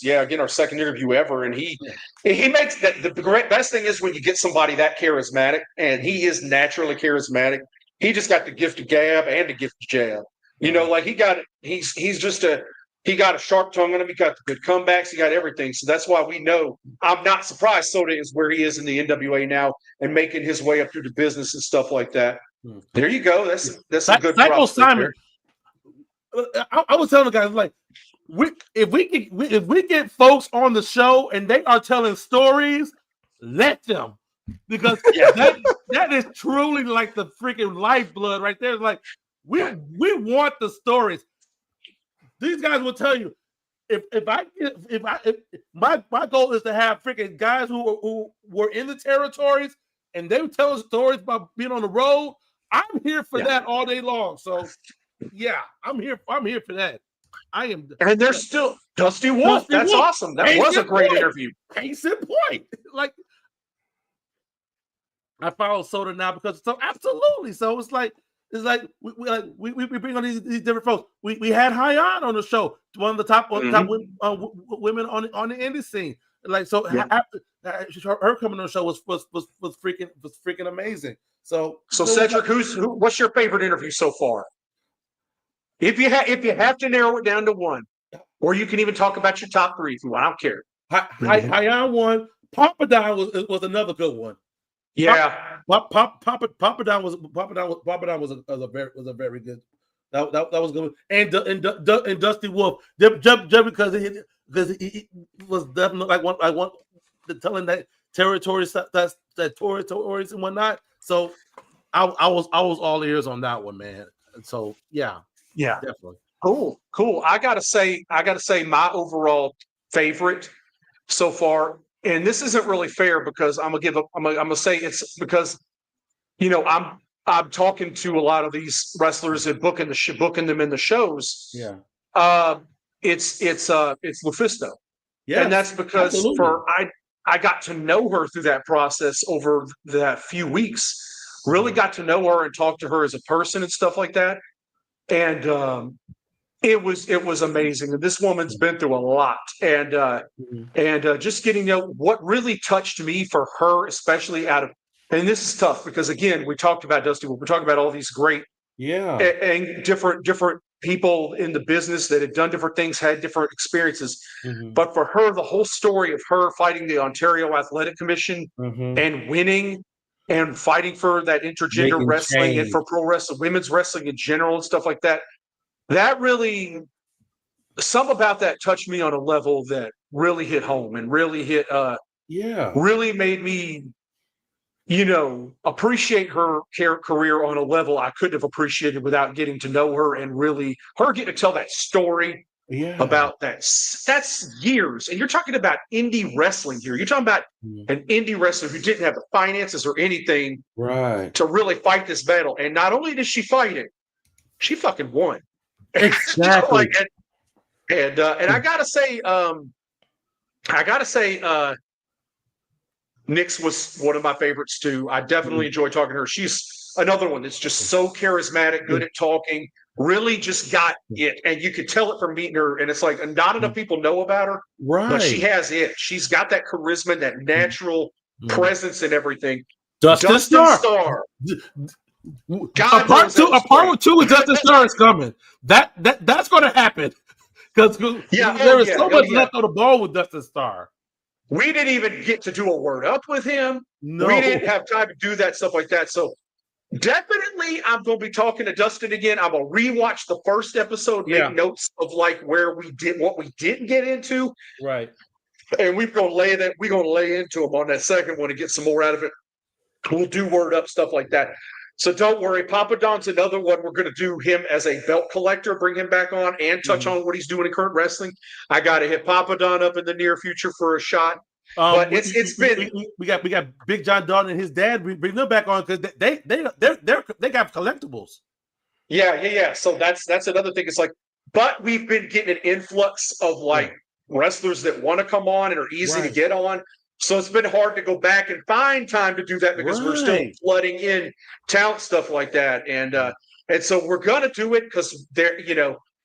again our second interview ever, and he makes that the great best thing is when you get somebody that charismatic, and he is naturally charismatic. He just got the gift of gab and the gift of jab. You know, like he got a sharp tongue on him. He got the good comebacks. He got everything. So that's why we know. I'm not surprised Soda is where he is in the NWA now and making his way up through the business and stuff like that. There you go. That's a good Psycho props right Simon. I was telling the guys like, if we get folks on the show and they are telling stories, let them, because that is truly like the freaking lifeblood right there. It's like we want the stories. These guys will tell you. If my goal is to have freaking guys who were in the territories and they would tell us stories about being on the road. I'm here for that all day long. So yeah, I'm here for that. I am. And there's still Dusty Wolf. That's awesome. That was a great interview. Case in point. Like I follow Soda now because so absolutely. So it's like we bring on these different folks. We had Hyan on the show, one of the top women on the indie scene. Like so, after her coming on the show was freaking amazing. So Cedric, what's your favorite interview so far? If you have to narrow it down to one, or you can even talk about your top 3 if you want. I don't care. Hyan won. Papadon was another good one. Yeah, Papadon was a very good. That was good. And Dusty Wolf, just because he was definitely like one telling that territories that territories and whatnot. So I was all ears on that one, man. So yeah, definitely. Cool. I gotta say my overall favorite so far. And this isn't really fair because I'm gonna say it's because I'm talking to a lot of these wrestlers and booking them in the shows. Yeah. It's Lufisto. Yeah. And that's because I got to know her through that process over that few weeks really got to know her and talk to her as a person and stuff like that. And it was amazing. And this woman's been through a lot. And just getting to know what really touched me for her, especially and this is tough because again, we talked about Dusty, we're talking about all these great and different people in the business that had done different things, had different experiences. But for her, the whole story of her fighting the Ontario Athletic Commission and winning and fighting for that intergender Making wrestling change. and for pro wrestling, women's wrestling in general and stuff like that, that really, something about that touched me on a level that really hit home and really really made me, appreciate her career on a level I couldn't have appreciated without getting to know her and really her getting to tell that story about that. That's years. And you're talking about indie wrestling here. You're talking about an indie wrestler who didn't have the finances or anything to really fight this battle. And not only did she fight it, she fucking won. Exactly. And I gotta say, Nyx was one of my favorites too. I definitely enjoy talking to her. She's another one that's just so charismatic, good at talking, really just got it. And you could tell it from meeting her. And it's like not enough people know about her, but she has it. She's got that charisma, that natural presence and everything. Dustin Starr. God a part 2 with Dustin Starr is coming. That's going to happen because there is so much left on the ball with Dustin Starr. We didn't even get to do a word up with him. No. We didn't have time to do that stuff like that. So definitely, I'm going to be talking to Dustin again. I'm going to rewatch the first episode, make notes of like where we did what we didn't get into, right? And we're going to lay into him on that second one and get some more out of it. We'll do word up stuff like that. So don't worry. Papa Don's another one. We're going to do him as a belt collector, bring him back on and touch on what he's doing in current wrestling. I got to hit Papa Don up in the near future for a shot. But we got Big John Dalton and his dad. We bring them back on because they got collectibles. Yeah. So that's another thing. It's like, but we've been getting an influx of like wrestlers that want to come on and are easy to get on. So it's been hard to go back and find time to do that because we're still flooding in talent stuff like that. And so we're gonna do it because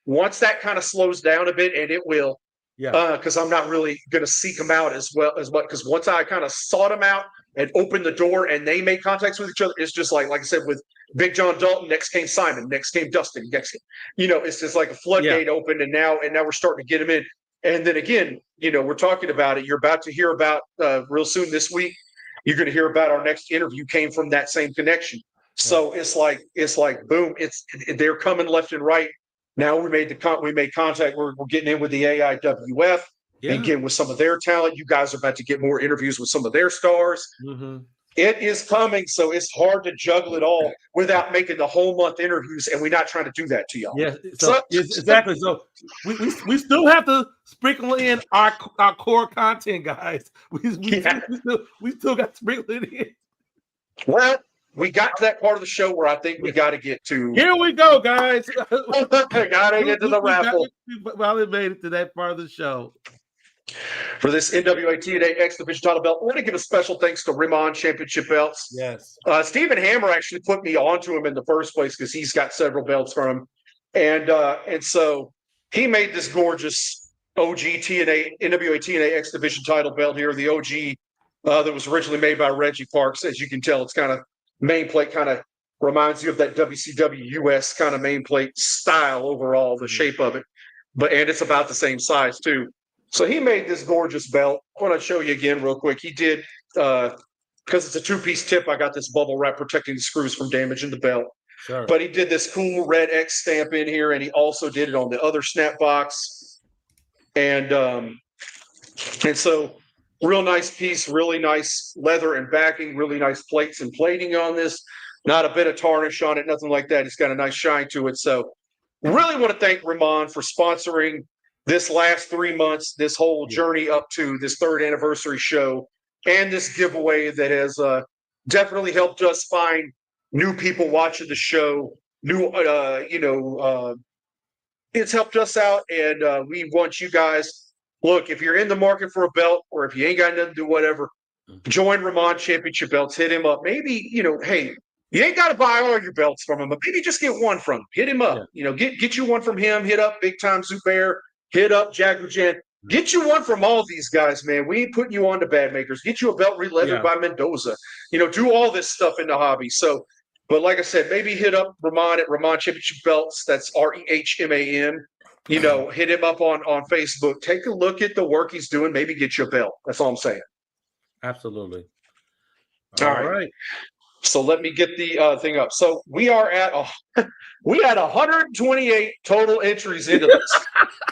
once that kind of slows down a bit, and it will. Because I'm not really going to seek them out as well because once I kind of sought them out and opened the door and they made contacts with each other, it's just like I said with Big John Dalton, next came Simon, next came Dustin, it's just like a floodgate opened and now we're starting to get them in. And then again, we're talking about it. You're about to hear about real soon this week. You're going to hear about our next interview came from that same connection. So it's like boom, they're coming left and right. Now we made contact. We're getting in with the AIWF and getting with some of their talent. You guys are about to get more interviews with some of their stars. It is coming, so it's hard to juggle it all without making the whole month interviews, and we're not trying to do that to y'all. Yeah, exactly. So we still have to sprinkle in our core content, guys. We still got to sprinkle it in. Well, we got to that part of the show where I think we got to get to. Here we go, guys. Got to get to the raffle. We finally made it to that part of the show. For this NWA TNA X Division title belt, I want to give a special thanks to Rimon Championship Belts. Yes. Stephen Hammer actually put me onto him in the first place because he's got several belts from him. And so he made this gorgeous OG NWA TNA X Division title belt here, the OG that was originally made by Reggie Parks. As you can tell, it's kind of main plate kind of reminds you of that WCW US kind of main plate style overall, the shape of it. And it's about the same size too. So he made this gorgeous belt. I want to show you again real quick. He did, because it's a two-piece tip, I got this bubble wrap protecting the screws from damaging the belt. Sure. But he did this cool red X stamp in here, and he also did it on the other snap box. And so real nice piece, really nice leather and backing, really nice plates and plating on this. Not a bit of tarnish on it, nothing like that. It's got a nice shine to it. So really want to thank Rimon for sponsoring this last 3 months, this whole journey up to this third anniversary show and this giveaway that has definitely helped us find new people watching the show. It's helped us out, and we want you guys. Look, if you're in the market for a belt, or if you ain't got nothing to do, whatever, join Rimon Championship Belts. Hit him up. Maybe hey, You ain't got to buy all your belts from him, but maybe just get one from him. Hit him up. Yeah. You know, get you one from him. Hit up Big Time Zubair. Hit up Jaguar Jen. Get you one from all these guys, man. We ain't putting you on to bad makers. Get you a belt re-leathered by Mendoza. You know, do all this stuff in the hobby. So, but like I said, maybe hit up Rahman at Rahman Championship Belts. That's REHMAN. You know, hit him up on Facebook. Take a look at the work he's doing. Maybe get you a belt. That's all I'm saying. Absolutely. All right. So let me get the thing up. So we are at we had 128 total entries into this.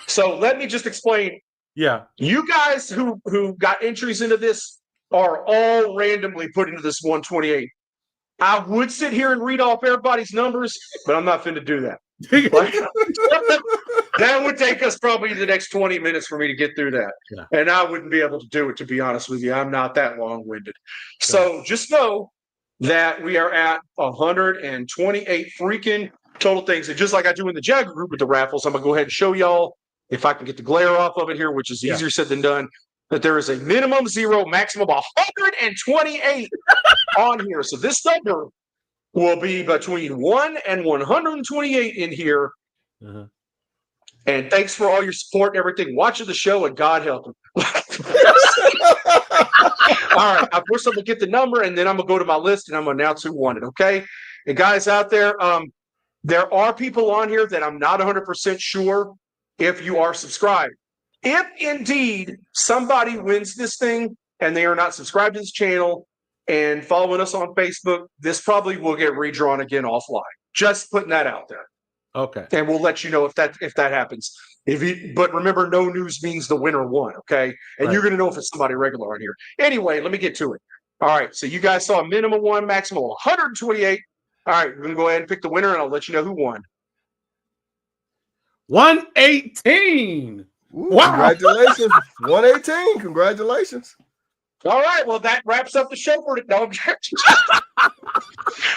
So let me just explain. Yeah. You guys who got entries into this are all randomly put into this 128. I would sit here and read off everybody's numbers, but I'm not finna do that. That would take us probably the next 20 minutes for me to get through that. Yeah. And I wouldn't be able to do it, to be honest with you. I'm not that long-winded. So just know that we are at 128 freaking total things. And just like I do in the Jaguar group with the raffles, I'm going to go ahead and show y'all, if I can get the glare off of it here, which is easier said than done, that there is a minimum 0, maximum 128 on here. So this number will be between 1 and 128 in here. Uh-huh. And thanks for all your support and everything. Watching the show, and God help him. All right. First, I'm going to get the number, and then I'm going to go to my list, and I'm going to announce who won it, okay? And guys out there, there are people on here that I'm not 100% sure if you are subscribed. If indeed somebody wins this thing and they are not subscribed to this channel and following us on Facebook, this probably will get redrawn again offline. Just putting that out there. Okay. And we'll let you know if that happens. But remember, no news means the winner won, okay? And you're going to know if it's somebody regular on here. Anyway, let me get to it. All right, so you guys saw a minimum 1, maximum 128. All right, we're going to go ahead and pick the winner, and I'll let you know who won. 118. Wow. Congratulations. 118. Congratulations. All right, well, that wraps up the show for today. No,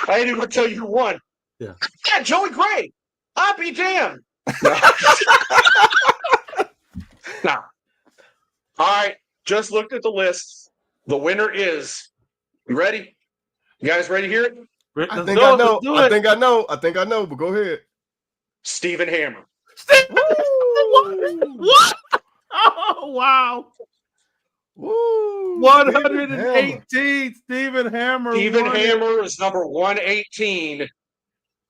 I didn't even tell you who won. Yeah, Joey Gray. I'll be damned. Now, all right, just looked at the list. The winner is, you ready? You guys ready to hear it? I think I know. I think I know, but go ahead. Stephen Hammer. What? Oh, wow. Woo, 118. Stephen Hammer. Stephen Hammer is number 118.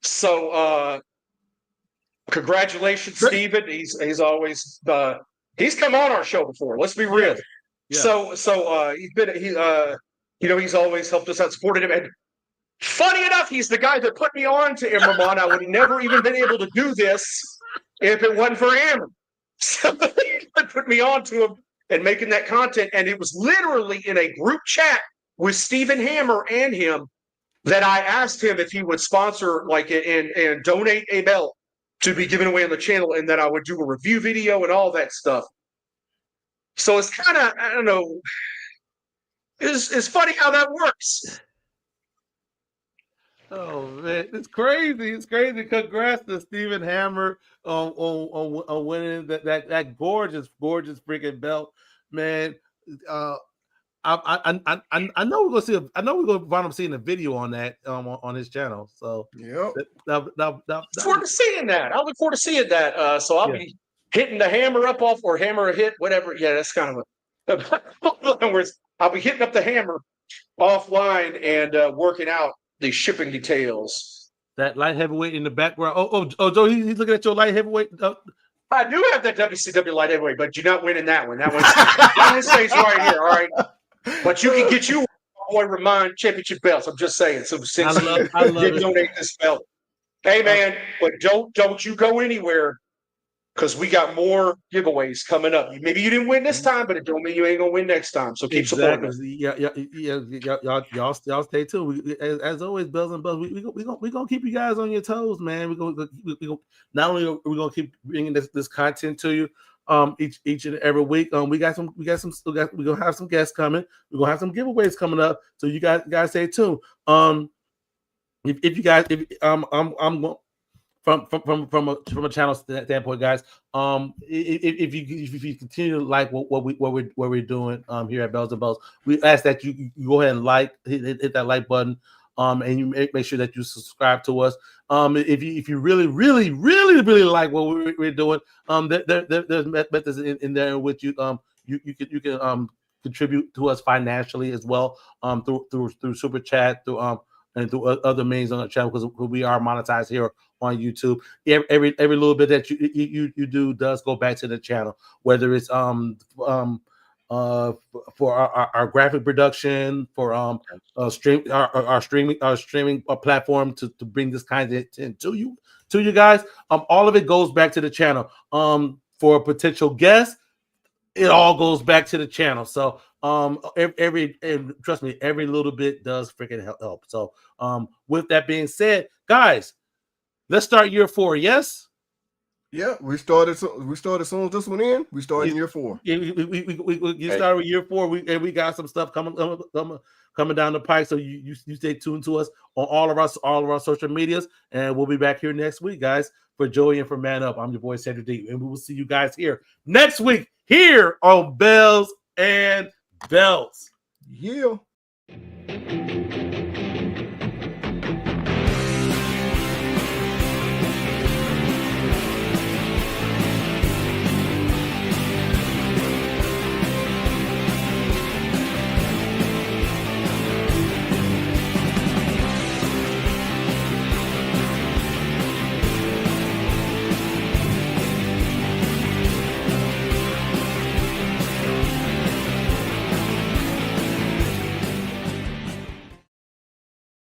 So, congratulations, Stephen. He's always he's come on our show before. Let's be real. Yeah. So he's always helped us out, supported him. And funny enough, he's the guy that put me on to Imran. I would have never even been able to do this if it wasn't for him. So he put me on to him and making that content. And it was literally in a group chat with Stephen Hammer and him that I asked him if he would sponsor and donate a belt to be given away on the channel, and that I would do a review video and all that stuff. So it's kind of, I don't know, it's funny how that works. Oh man, it's crazy! It's crazy. Congrats to Stephen Hammer on winning that gorgeous freaking belt, man. I know we're gonna see. I know we're gonna wind up seeing a video on that on his channel. So yep, look forward to seeing that. I look forward to seeing that. So I'll be hitting the hammer up off or hammer a hit, whatever. Yeah, that's kind of in other words, I'll be hitting up the hammer offline and working out the shipping details. That light heavyweight in the background. Oh, Joe, he's looking at your light heavyweight. I do have that WCW light heavyweight, but you're not winning that one. That one stays right here. All right, but you can get you boy Rahman championship belts. I'm just saying. So since I love you donate this belt, hey man, but don't you go anywhere. Because we got more giveaways coming up. Maybe you didn't win this time, but it don't mean you ain't gonna win next time. So keep supporting us. Y'all stay tuned. As always, Bells and Buzz, we gonna keep you guys on your toes, man. We gonna not only are we gonna keep bringing this content to you each and every week. We're gonna have some guests coming. We're gonna have some giveaways coming up. So you guys stay tuned. From a channel standpoint, guys, if you continue to like what we're doing here at Bells and Bells, we ask that you go ahead and hit that like button. and you make sure that you subscribe to us. If you really like what we're doing, there's methods in there in which you can contribute to us financially as well, through super chat, and through other means on the channel, because we are monetized here on YouTube. Every little bit that you do does go back to the channel, whether it's for our graphic production, for our streaming platform to bring this kind of content to you guys. All of it goes back to the channel. For potential guests, it all goes back to the channel. So trust me, every little bit does freaking help. So with that being said, guys, let's start year 4. Yes. Yeah, we started as soon as this one in. We started in year 4. Yeah, we started with year 4. We got some stuff coming down the pike. So you stay tuned to us on all of our social medias, and we'll be back here next week, guys. For Joey and for Man Up, I'm your boy Cedric D, and we will see you guys here next week here on Bells and Belts. Yeah.